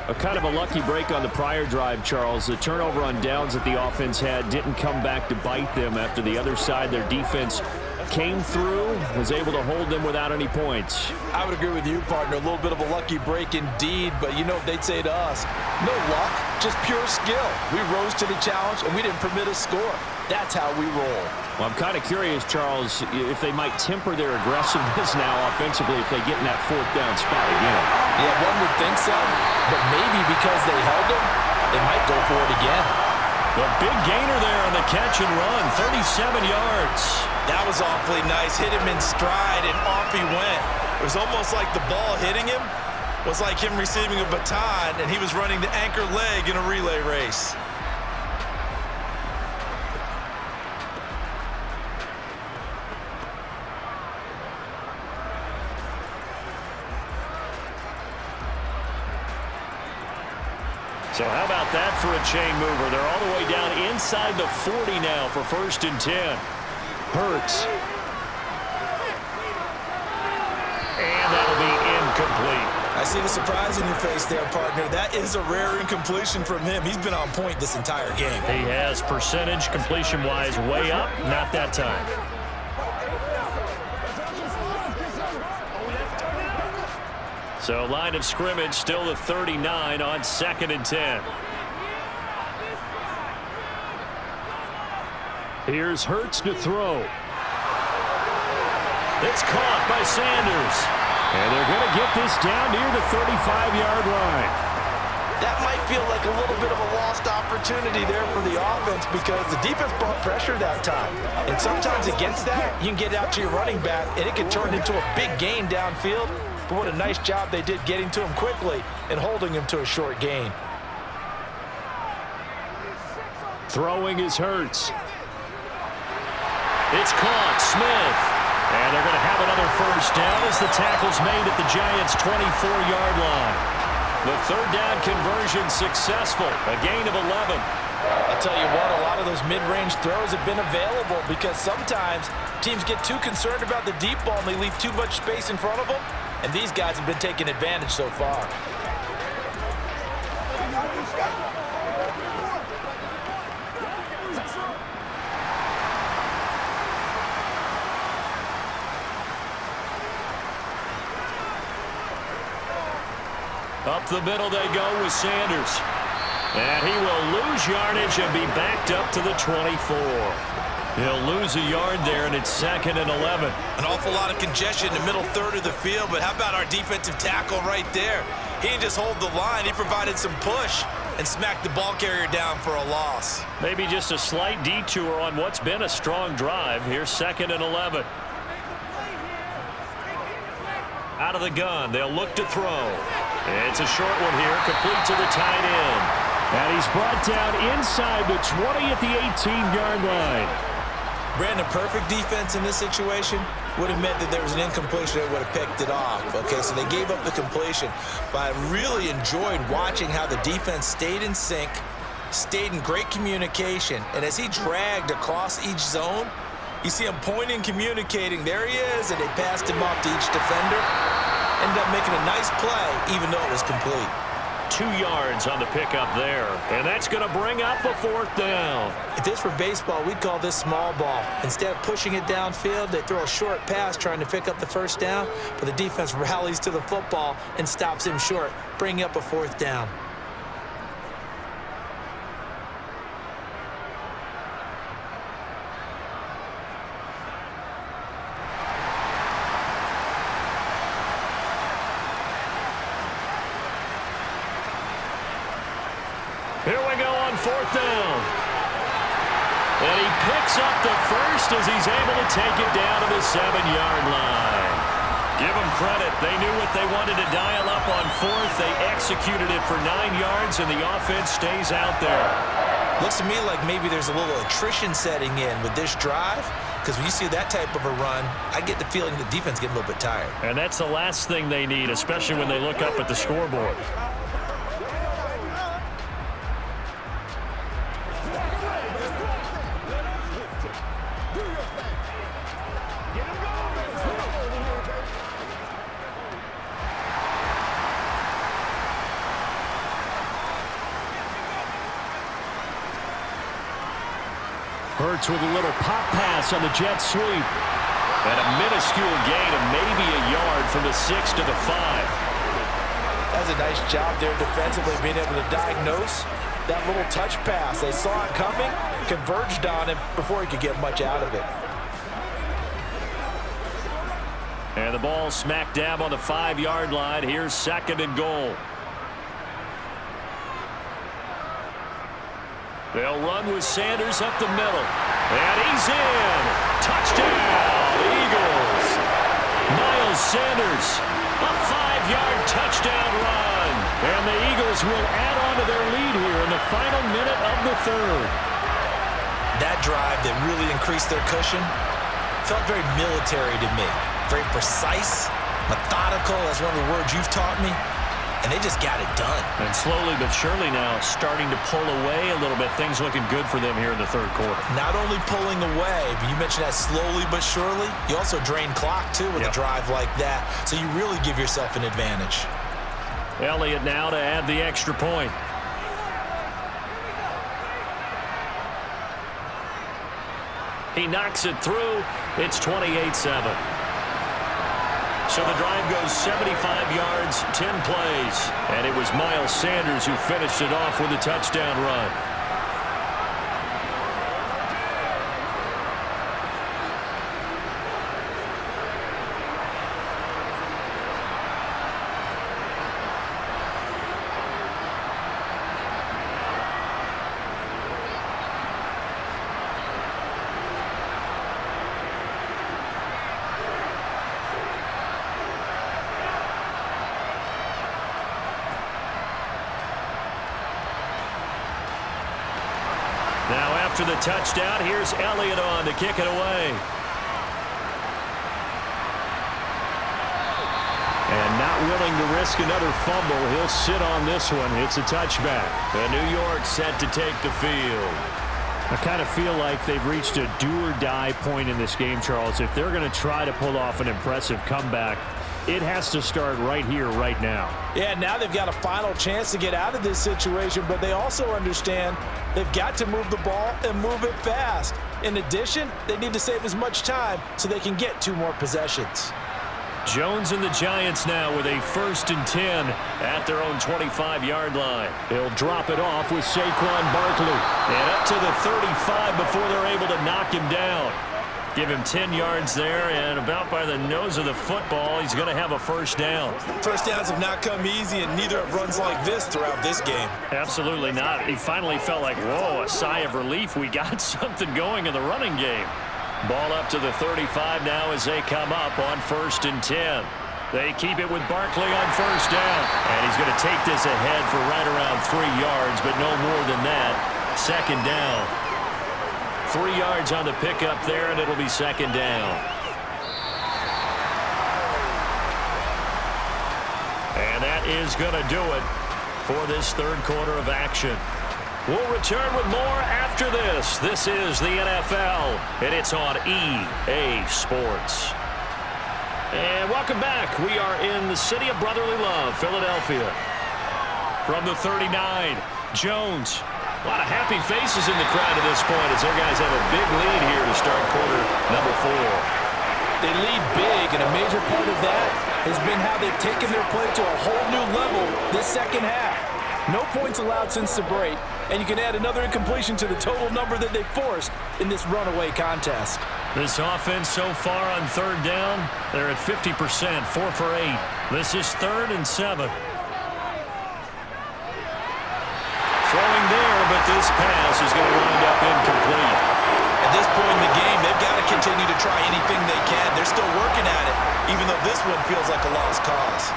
A kind of a lucky break on the prior drive, Charles. The turnover on downs that the offense had didn't come back to bite them after the other side. Their defense came through, was able to hold them without any points. I would agree with you, partner. A little bit of a lucky break indeed, but you know what they'd say to us? No luck, just pure skill. We rose to the challenge, and we didn't permit a score. That's how we roll. Well, I'm kind of curious, Charles, if they might temper their aggressiveness now offensively if they get in that 4th down spot again. Yeah, one would think so, but maybe because they held them, they might go for it again. The big gainer there on the catch and run, 37 yards. That was awfully nice. Hit him in stride, and off he went. It was almost like the ball hitting him was like him receiving a baton, and he was running the anchor leg in a relay race. So how about that for a chain mover? They're all the way down inside the 40 now for 1st and 10. Hurts. And that'll be incomplete. I see the surprise in your face there, partner. That is a rare incompletion from him. He's been on point this entire game. He has percentage completion-wise way up. Not that time. So line of scrimmage still the 39 on 2nd and 10. Here's Hurts to throw. It's caught by Sanders. And they're going to get this down near the 35-yard line. That might feel like a little bit of a lost opportunity there for the offense because the defense brought pressure that time. And sometimes against that, you can get out to your running back, and it can turn into a big gain downfield. But what a nice job they did getting to him quickly and holding him to a short gain. Throwing is Hurts. It's caught. Smith. And they're going to have another 1st down as the tackle's made at the Giants' 24-yard line. The 3rd down conversion successful. A gain of 11. I'll tell you what, a lot of those mid-range throws have been available because sometimes teams get too concerned about the deep ball and they leave too much space in front of them. And these guys have been taking advantage so far. Up the middle they go with Sanders. And he will lose yardage and be backed up to the 24. He'll lose a yard there, and it's 2nd and 11. An awful lot of congestion in the middle third of the field, but how about our defensive tackle right there? He didn't just hold the line. He provided some push and smacked the ball carrier down for a loss. Maybe just a slight detour on what's been a strong drive. Here's 2nd and 11. Out of the gun, they'll look to throw. It's a short one here, complete to the tight end. And he's brought down inside the 20 at the 18-yard line. Brandon, perfect defense in this situation would have meant that there was an incompletion that would have picked it off. Okay, so they gave up the completion. But I really enjoyed watching how the defense stayed in sync, stayed in great communication, and as he dragged across each zone, you see him pointing, communicating. There he is, and they passed him off to each defender. Ended up making a nice play, even though it was complete. 2 yards on the pickup there, and that's going to bring up a 4th down. If this were baseball, we'd call this small ball. Instead of pushing it downfield, they throw a short pass trying to pick up the 1st down, but the defense rallies to the football and stops him short, bringing up a 4th down. Here we go on 4th down. And he picks up the 1st as he's able to take it down to the 7-yard line. Give them credit. They knew what they wanted to dial up on 4th. They executed it for 9 yards, and the offense stays out there. Looks to me like maybe there's a little attrition setting in with this drive, because when you see that type of a run, I get the feeling the defense getting a little bit tired. And that's the last thing they need, especially when they look up at the scoreboard. Hurts with a little pop pass on the jet sweep. And a minuscule gain of maybe a yard from the 6 to the 5. That's a nice job there defensively, being able to diagnose that little touch pass. They saw it coming, converged on him before he could get much out of it. And the ball smack dab on the 5-yard line. Here's 2nd and goal. They'll run with Sanders up the middle. And he's in. Touchdown, Eagles. Miles Sanders, a 5-yard touchdown run. And the Eagles will add on to their lead here in the final minute of the 3rd. That drive that really increased their cushion felt very military to me. Very precise, methodical, that's one of the words you've taught me. And they just got it done. And slowly but surely now starting to pull away a little bit. Things looking good for them here in the 3rd quarter. Not only pulling away, but you mentioned that slowly but surely. You also drain clock, too, with a drive like that. So you really give yourself an advantage. Elliott now to add the extra point. He knocks it through. It's 28-7. So the drive goes 75 yards, 10 plays. And it was Miles Sanders who finished it off with a touchdown run. Now after the touchdown, here's Elliott on to kick it away. And not willing to risk another fumble, he'll sit on this one. It's a touchback. And New York set to take the field. I kind of feel like they've reached a do-or-die point in this game, Charles. If they're going to try to pull off an impressive comeback, it has to start right here, right now. Yeah, now they've got a final chance to get out of this situation, but they also understand they've got to move the ball and move it fast. In addition, they need to save as much time so they can get 2 more possessions. Jones and the Giants now with a 1st and 10 at their own 25-yard line. He'll drop it off with Saquon Barkley. And up to the 35 before they're able to knock him down. Give him 10 yards there, and about by the nose of the football, he's going to have a 1st down. First downs have not come easy, and neither have runs like this throughout this game. Absolutely not. He finally felt like, whoa, a sigh of relief. We got something going in the running game. Ball up to the 35 now as they come up on 1st and 10. They keep it with Barkley on 1st down. And he's going to take this ahead for right around 3 yards, but no more than that. 2nd down. 3 yards on the pickup there, and it'll be 2nd down. And that is going to do it for this 3rd quarter of action. We'll return with more after this. This is the NFL, and it's on EA Sports. And welcome back. We are in the city of brotherly love, Philadelphia. From the 39, Jones. A lot of happy faces in the crowd at this point as their guys have a big lead here to start quarter number 4. They lead big, and a major part of that has been how they've taken their play to a whole new level this 2nd half. No points allowed since the break, and you can add another incompletion to the total number that they forced in this runaway contest. This offense so far on 3rd down, they're at 50%, 4 for 8. This is 3rd and 7. Throwing there, but this pass is going to wind up incomplete. At this point in the game, they've got to continue to try anything they can. They're still working at it, even though this one feels like a lost cause.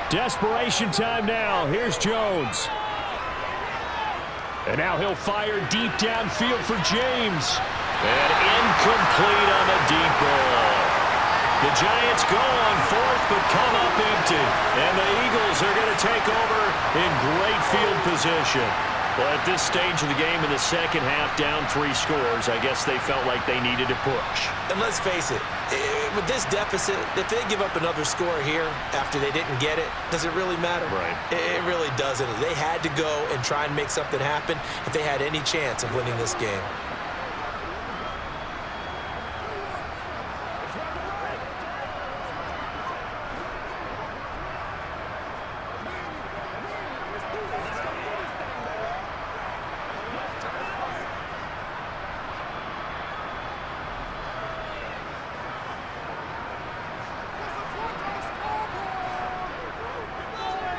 Desperation time now. Here's Jones. And now he'll fire deep downfield for James. And incomplete on the deep ball. The Giants go on 4th but come up empty. And the Eagles are going to take over in great field position. Well, at this stage of the game in the 2nd half, down 3 scores, I guess they felt like they needed to push. And let's face it, with this deficit, if they give up another score here after they didn't get it, does it really matter? Right. It really doesn't. They had to go and try and make something happen if they had any chance of winning this game.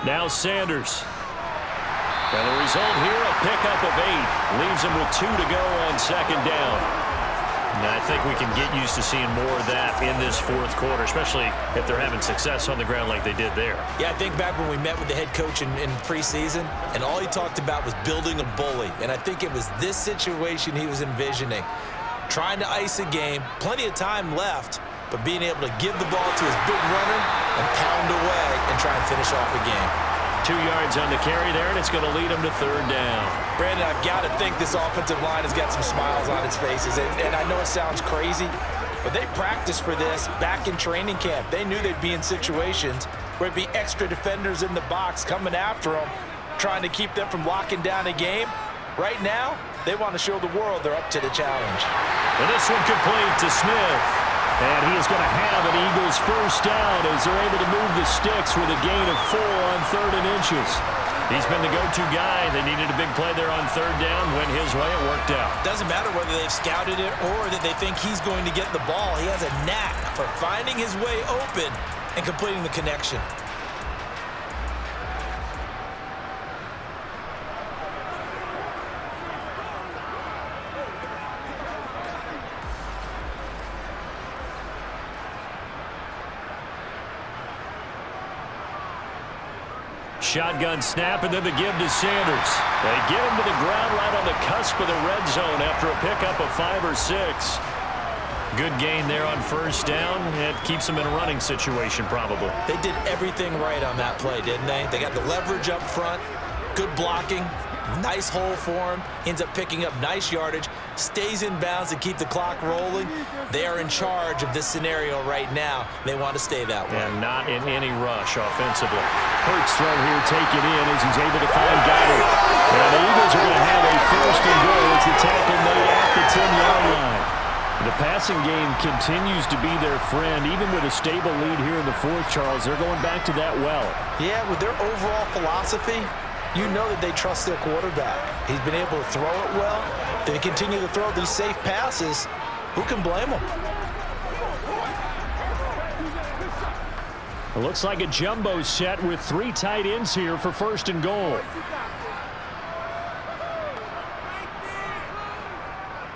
Now Sanders. And the result here, a pickup of 8. Leaves him with 2 to go on 2nd down. And I think we can get used to seeing more of that in this 4th quarter, especially if they're having success on the ground like they did there. Yeah, I think back when we met with the head coach in preseason, and all he talked about was building a bully. And I think it was this situation he was envisioning. Trying to ice a game, plenty of time left, but being able to give the ball to his big runner and pound away and try and finish off a game. 2 yards on the carry there, and it's going to lead him to 3rd down. Brandon, I've got to think this offensive line has got some smiles on its faces. And I know it sounds crazy, but they practiced for this back in training camp. They knew they'd be in situations where it'd be extra defenders in the box coming after them, trying to keep them from locking down a game. Right now, they want to show the world they're up to the challenge. And this one complete to Smith. And he is going to have an Eagles 1st down as they're able to move the sticks with a gain of 4 on 3rd and inches. He's been the go-to guy. They needed a big play there on 3rd down. Went his way. It worked out. Doesn't matter whether they've scouted it or that they think he's going to get the ball. He has a knack for finding his way open and completing the connection. Shotgun snap, and then the give to Sanders. They get him to the ground right on the cusp of the red zone after a pickup of 5 or 6. Good gain there on 1st down. It keeps them in a running situation, probably. They did everything right on that play, didn't they? They got the leverage up front, good blocking, Nice hole for him. Ends up picking up nice yardage. Stays in bounds to keep the clock rolling. They are in charge of this scenario right now. They want to stay that way. And not in any rush offensively. Hurts throw here taken in as he's able to find Goddard. And the Eagles are going to have a first and goal as the tackle made at the 10-yard line. The passing game continues to be their friend. Even with a stable lead here in the fourth, Charles, they're going back to that well. Yeah, with their overall philosophy, you know that they trust their quarterback. He's been able to throw it well. They continue to throw these safe passes. Who can blame them? It looks like a jumbo set with 3 tight ends here for first and goal.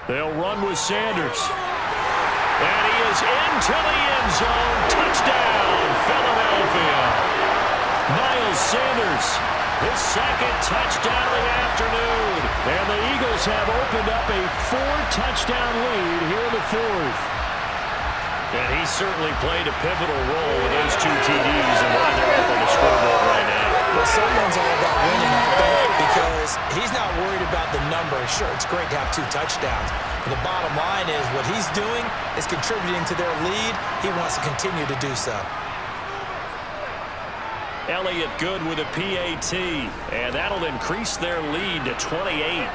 They'll run with Sanders. And he is into the end zone. Touchdown, Philadelphia. Miles Sanders, his second touchdown of the afternoon. And the Eagles have opened up a 4-touchdown lead here in the fourth. And he certainly played a pivotal role with those 2 TDs and why they're up on the scoreboard right now. Well, someone's all about winning, because he's not worried about the number. Sure, it's great to have 2 touchdowns. But the bottom line is what he's doing is contributing to their lead. He wants to continue to do so. Elliott good with a PAT, and that'll increase their lead to 28.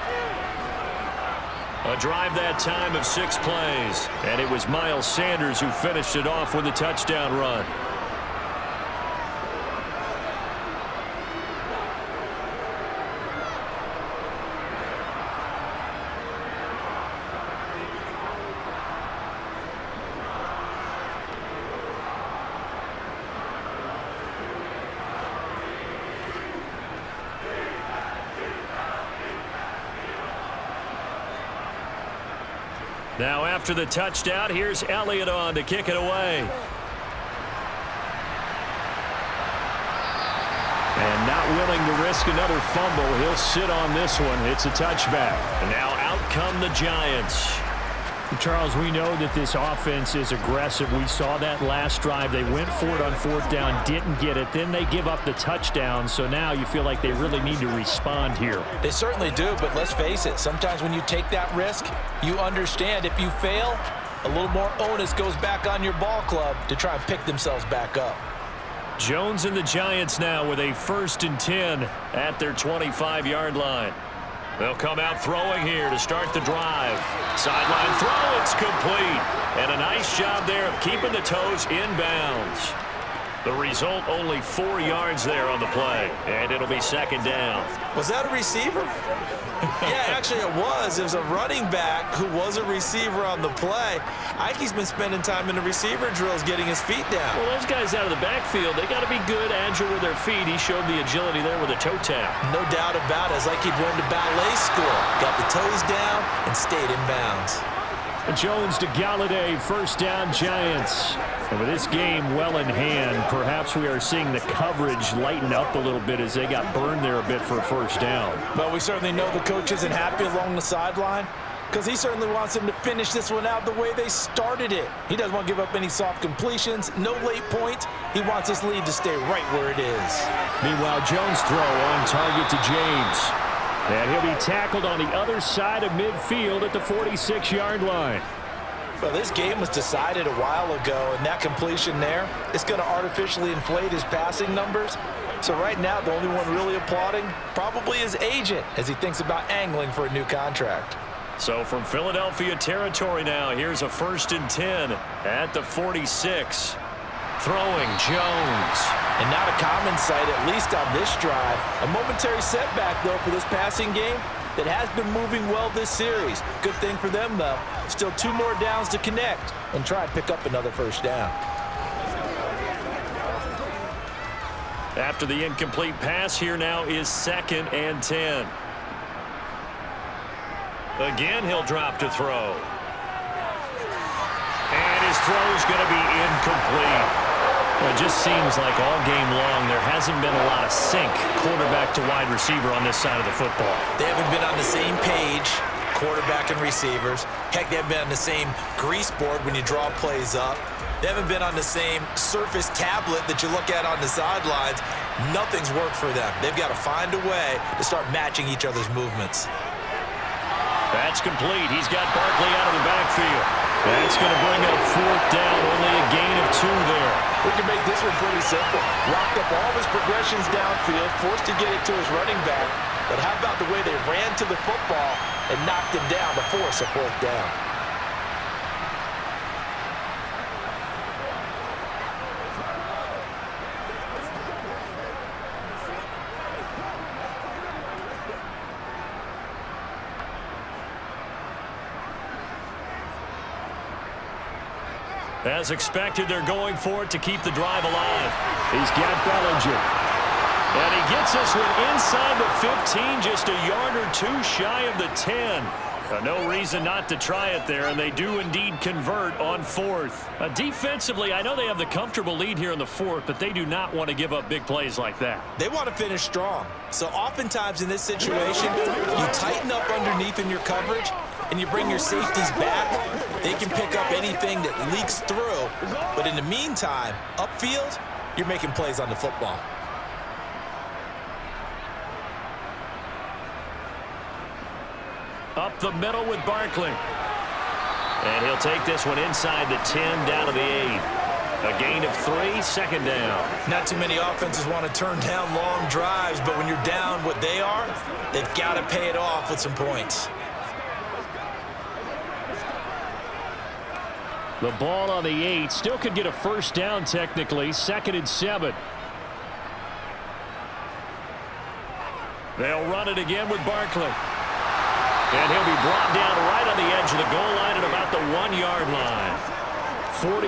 A drive that time of 6 plays, and it was Miles Sanders who finished it off with a touchdown run. Now after the touchdown, here's Elliott on to kick it away. And not willing to risk another fumble, he'll sit on this one. It's a touchback. And now out come the Giants. Charles, we know that this offense is aggressive. We saw that last drive. They went for it on 4th down, didn't get it. Then they give up the touchdown. So now you feel like they really need to respond here. They certainly do, but let's face it. Sometimes when you take that risk, you understand if you fail, a little more onus goes back on your ball club to try and pick themselves back up. Jones and the Giants now with a 1st and 10 at their 25-yard line. They'll come out throwing here to start the drive. Sideline throw, it's complete. And a nice job there of keeping the toes in bounds. The result, only 4 yards there on the play. And it'll be 2nd down. Was that a receiver? Yeah, actually it was. It was a running back who was a receiver on the play. Ike's been spending time in the receiver drills getting his feet down. Well, those guys out of the backfield, they got to be good, agile with their feet. He showed the agility there with a toe tap. No doubt about it. It's like he'd run to ballet school. Got the toes down and stayed in bounds. Jones to Galladay, 1st down Giants. And with this game well in hand, perhaps we are seeing the coverage lighten up a little bit as they got burned there a bit for a 1st down. But we certainly know the coach isn't happy along the sideline because he certainly wants them to finish this one out the way they started it. He doesn't want to give up any soft completions, no late points. He wants this lead to stay right where it is. Meanwhile, Jones throw on target to James. And he'll be tackled on the other side of midfield at the 46-yard line. Well, this game was decided a while ago, and that completion there, it's going to artificially inflate his passing numbers. So right now, the only one really applauding probably his agent as he thinks about angling for a new contract. So from Philadelphia territory now, here's a 1st and 10 at the 46. Throwing Jones. And not a common sight, at least on this drive. A momentary setback, though, for this passing game that has been moving well this series. Good thing for them, though. Still 2 more downs to connect and try and pick up another 1st down. After the incomplete pass, here now is 2nd and 10. Again, he'll drop to throw. And his throw's going to be incomplete. Well, it just seems like all game long there hasn't been a lot of sync quarterback to wide receiver on this side of the football. They haven't been on the same page, quarterback and receivers. Heck, they haven't been on the same grease board when you draw plays up. They haven't been on the same Surface tablet that you look at on the sidelines. Nothing's worked for them. They've got to find a way to start matching each other's movements. That's complete. He's got Barkley out of the backfield. That's going to bring up 4th down, only a gain of 2 there. We can make this one pretty simple. Locked up all his progressions downfield, forced to get it to his running back. But how about the way they ran to the football and knocked him down to force a 4th down? As expected, they're going for it to keep the drive alive. He's got Bellinger. And he gets this one inside the 15, just a yard or 2 shy of the 10. No reason not to try it there, and they do indeed convert on 4th. Defensively, I know they have the comfortable lead here in the 4th, but they do not want to give up big plays like that. They want to finish strong. So oftentimes in this situation, you tighten up underneath in your coverage, and you bring your safeties back. They can pick up anything that leaks through. But in the meantime, upfield, you're making plays on the football. Up the middle with Barkley. And he'll take this one inside the 10, down to the 8. A gain of 3, 2nd down. Not too many offenses want to turn down long drives, but when you're down what they are, they've got to pay it off with some points. The ball on the 8. Still could get a 1st down technically. 2nd and 7. They'll run it again with Barkley. And he'll be brought down right on the edge of the goal line at about the 1-yard line.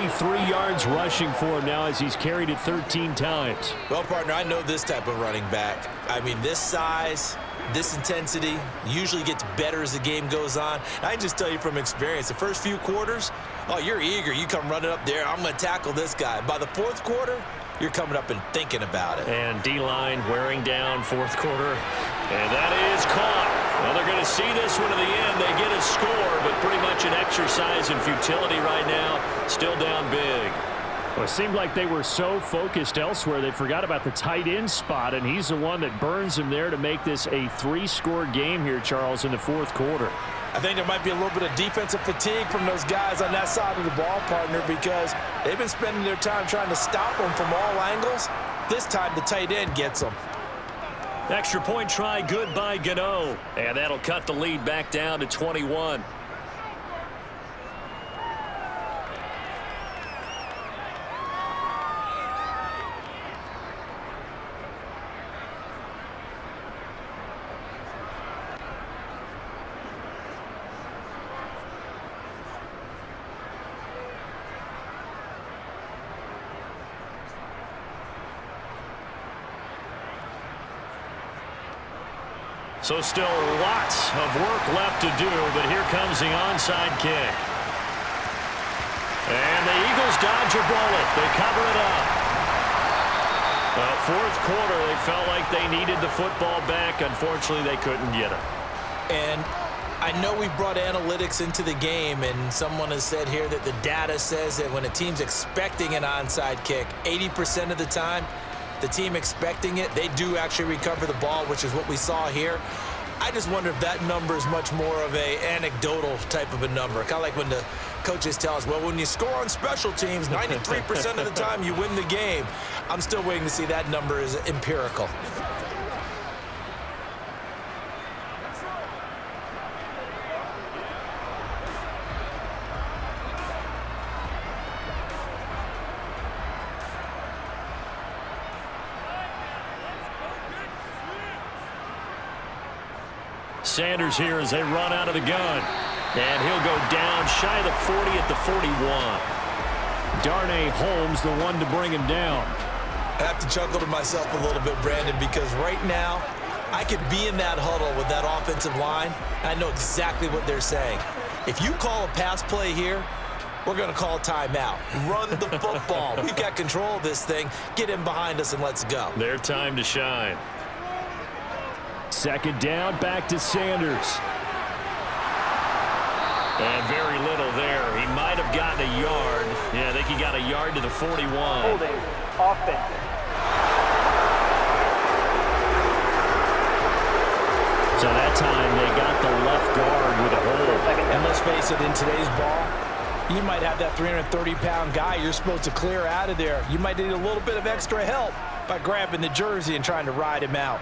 43 yards rushing for him now as he's carried it 13 times. Well, partner, I know this type of running back. I mean, this size, this intensity usually gets better as the game goes on. I can just tell you from experience, the first few quarters, oh, you're eager. You come running up there. I'm going to tackle this guy. By the 4th quarter, you're coming up and thinking about it. And D-line wearing down 4th quarter. And that is caught. Well, they're going to see this one to the end. They get a score, but pretty much an exercise in futility right now. Still down big. Well, it seemed like they were so focused elsewhere they forgot about the tight end spot, and he's the one that burns him there to make this a 3-score game here, Charles, in the 4th quarter. I think there might be a little bit of defensive fatigue from those guys on that side of the ball, partner, because they've been spending their time trying to stop them from all angles. This time the tight end gets them. Extra point try good by Gano. And that'll cut the lead back down to 21. So still lots of work left to do, but here comes the onside kick. And the Eagles dodge a bullet. They cover it up. 4th quarter, they felt like they needed the football back. Unfortunately, they couldn't get it. And I know we've brought analytics into the game, and someone has said here that the data says that when a team's expecting an onside kick, 80% of the time, the team expecting it, they do actually recover the ball, which is what we saw here. I just wonder if that number is much more of a anecdotal type of a number. Kind of like when the coaches tell us, well, when you score on special teams, 93% of the time you win the game. I'm still waiting to see that number is empirical. Sanders here as they run out of the gun. And he'll go down shy of the 40 at the 41. Darnay Holmes, the one to bring him down. I have to chuckle to myself a little bit, Brandon, because right now I could be in that huddle with that offensive line, and I know exactly what they're saying. If you call a pass play here, we're going to call a timeout. Run the football. We've got control of this thing. Get in behind us and let's go. Their time to shine. 2nd down, back to Sanders. And very little there. He might have have gotten a yard. Yeah, I think he got a yard to the 41. Holding. Offense. So that time they got the left guard with a hold. And let's face it, in today's ball, you might have that 330-pound guy you're supposed to clear out of there. You might need a little bit of extra help by grabbing the jersey and trying to ride him out.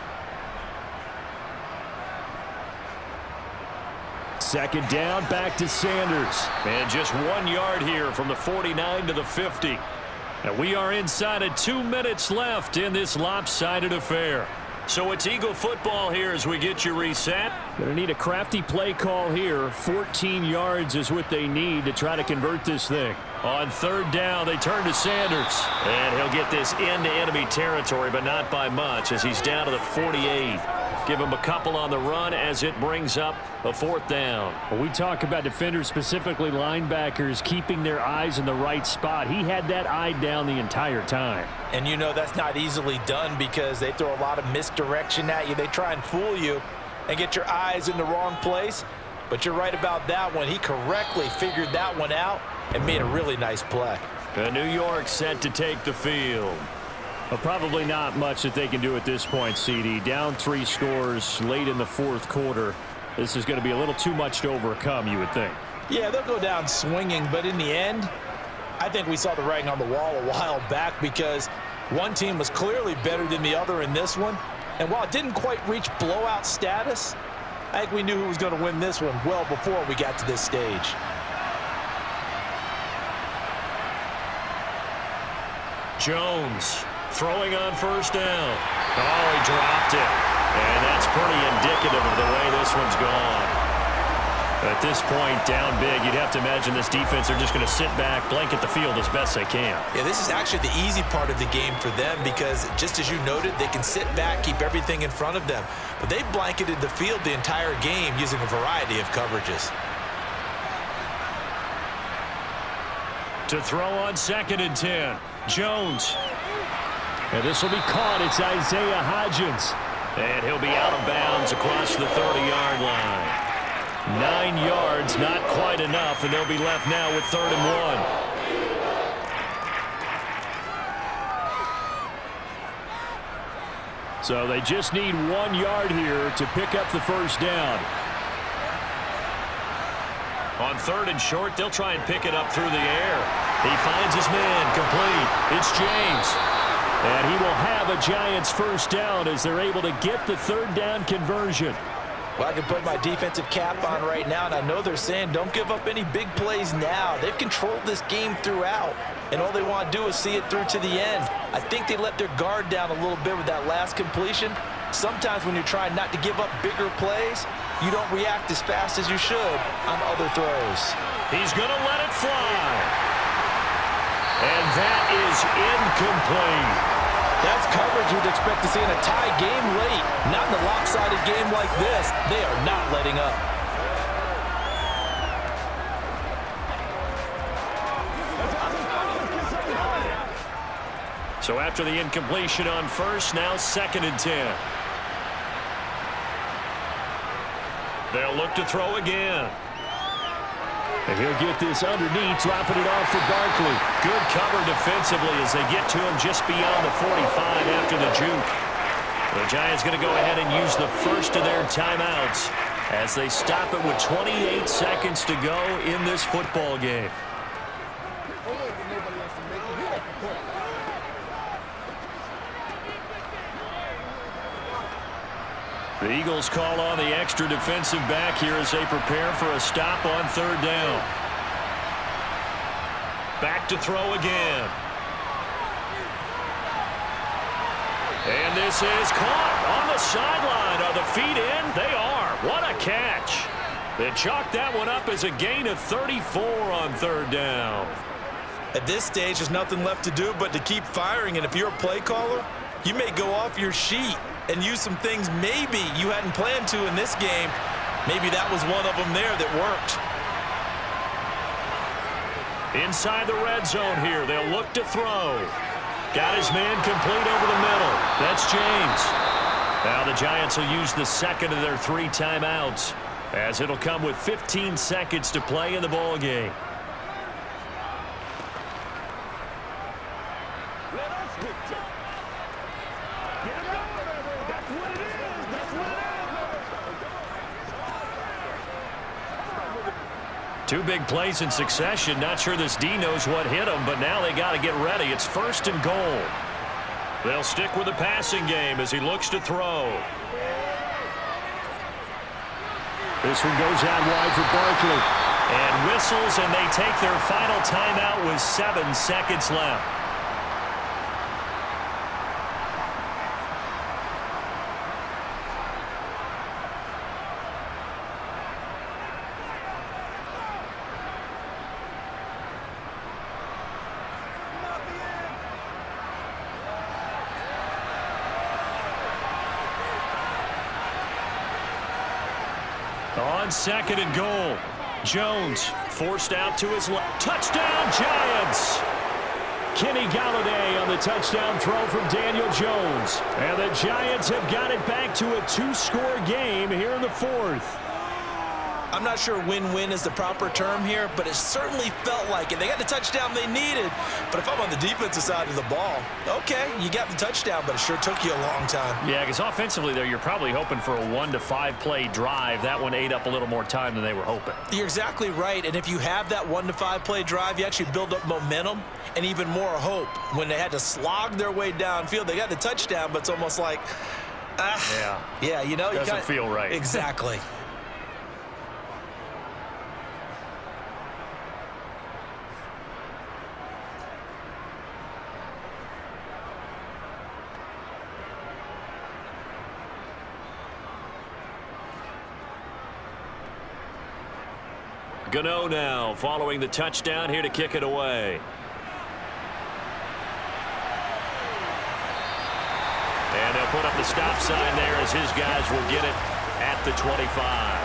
Second down, back to Sanders. And just 1 yard here from the 49 to the 50. And we are inside of 2 minutes left in this lopsided affair. So it's Eagle football here as we get you reset. Going to need a crafty play call here. 14 yards is what they need to try to convert this thing. On third down, they turn to Sanders. And he'll get this into enemy territory, but not by much as he's down to the 48. Give him a couple on the run as it brings up a fourth down. When we talk about defenders, specifically linebackers, keeping their eyes in the right spot, he had that eye down the entire time. And you know that's not easily done because they throw a lot of misdirection at you. They try and fool you and get your eyes in the wrong place. But you're right about that one. He correctly figured that one out and made a really nice play. New York set to take the field. Well, probably not much that they can do at this point, CD. Down 3 scores late in the fourth quarter. This is going to be a little too much to overcome, you would think. Yeah, they'll go down swinging, but in the end, I think we saw the writing on the wall a while back because one team was clearly better than the other in this one. And while it didn't quite reach blowout status, I think we knew who was going to win this one well before we got to this stage. Jones throwing on first down. Oh, he dropped it. And that's pretty indicative of the way this one's gone. At this point, down big, you'd have to imagine this defense are just going to sit back, blanket the field as best they can. Yeah, this is actually the easy part of the game for them because, just as you noted, they can sit back, keep everything in front of them. But they've blanketed the field the entire game using a variety of coverages. To throw on 2nd and 10. Jones. And this will be caught. It's Isaiah Hodgins. And he'll be out of bounds across the 30-yard line. 9 yards, not quite enough, and they'll be left now with 3rd and 1. So they just need 1 yard here to pick up the first down. On 3rd and short, they'll try and pick it up through the air. He finds his man, complete. It's James. And he will have a Giants first down as they're able to get the 3rd down conversion. Well, I can put my defensive cap on right now, and I know they're saying don't give up any big plays now. They've controlled this game throughout, and all they want to do is see it through to the end. I think they let their guard down a little bit with that last completion. Sometimes when you're trying not to give up bigger plays, you don't react as fast as you should on other throws. He's going to let it fly. And that is incomplete. That's coverage you'd expect to see in a tie game late. Not in a lopsided game like this. They are not letting up. So after the incompletion on first, now 2nd and 10. They'll look to throw again. And he'll get this underneath, dropping it off for Barkley. Good cover defensively as they get to him just beyond the 45 after the juke. The Giants going to go ahead and use the first of their timeouts as they stop it with 28 seconds to go in this football game. The Eagles call on the extra defensive back here as they prepare for a stop on 3rd down. Back to throw again. And this is caught on the sideline. Are the feet in? They are. What a catch. They chalked that one up as a gain of 34 on 3rd down. At this stage, there's nothing left to do but to keep firing. And if you're a play caller, you may go off your sheet and use some things maybe you hadn't planned to in this game. Maybe that was one of them there that worked. Inside the red zone here, they'll look to throw. Got his man complete over the middle. That's James. Now the Giants will use the second of their 3 timeouts as it'll come with 15 seconds to play in the ball game. Two big plays in succession. Not sure this D knows what hit him, but now they got to get ready. It's 1st and goal. They'll stick with the passing game as he looks to throw. This one goes out wide for Barkley. And whistles, and they take their final timeout with 7 seconds left. On 2nd and goal, Jones forced out to his left. Touchdown, Giants! Kenny Galladay on the touchdown throw from Daniel Jones. And the Giants have got it back to a 2-score game here in the 4th. I'm not sure win-win is the proper term here, but it certainly felt like it. They got the touchdown they needed, but if I'm on the defensive side of the ball, okay, you got the touchdown, but it sure took you a long time. Yeah, because offensively there, you're probably hoping for a 1 to 5 play drive. That one ate up a little more time than they were hoping. You're exactly right, and if you have that 1 to 5 play drive, you actually build up momentum and even more hope. When they had to slog their way downfield, they got the touchdown, but it's almost like, yeah, you know, doesn't feel right. Exactly. Gano now following the touchdown here to kick it away. And they'll put up the stop sign there as his guys will get it at the 25.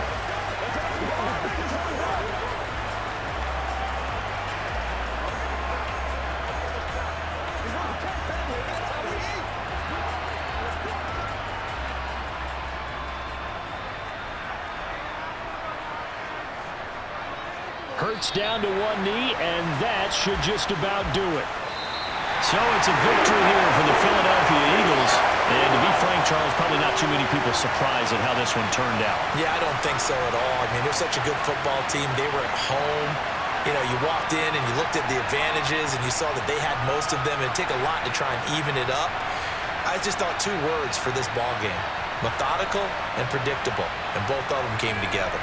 Hurts down to one knee, and that should just about do it. So it's a victory here for the Philadelphia Eagles. And to be frank, Charles, probably not too many people surprised at how this one turned out. Yeah, I don't think so at all. I mean, they're such a good football team. They were at home. You know, you walked in and you looked at the advantages and you saw that they had most of them. It'd take a lot to try and even it up. I just thought 2 words for this ball game: methodical and predictable, and both of them came together.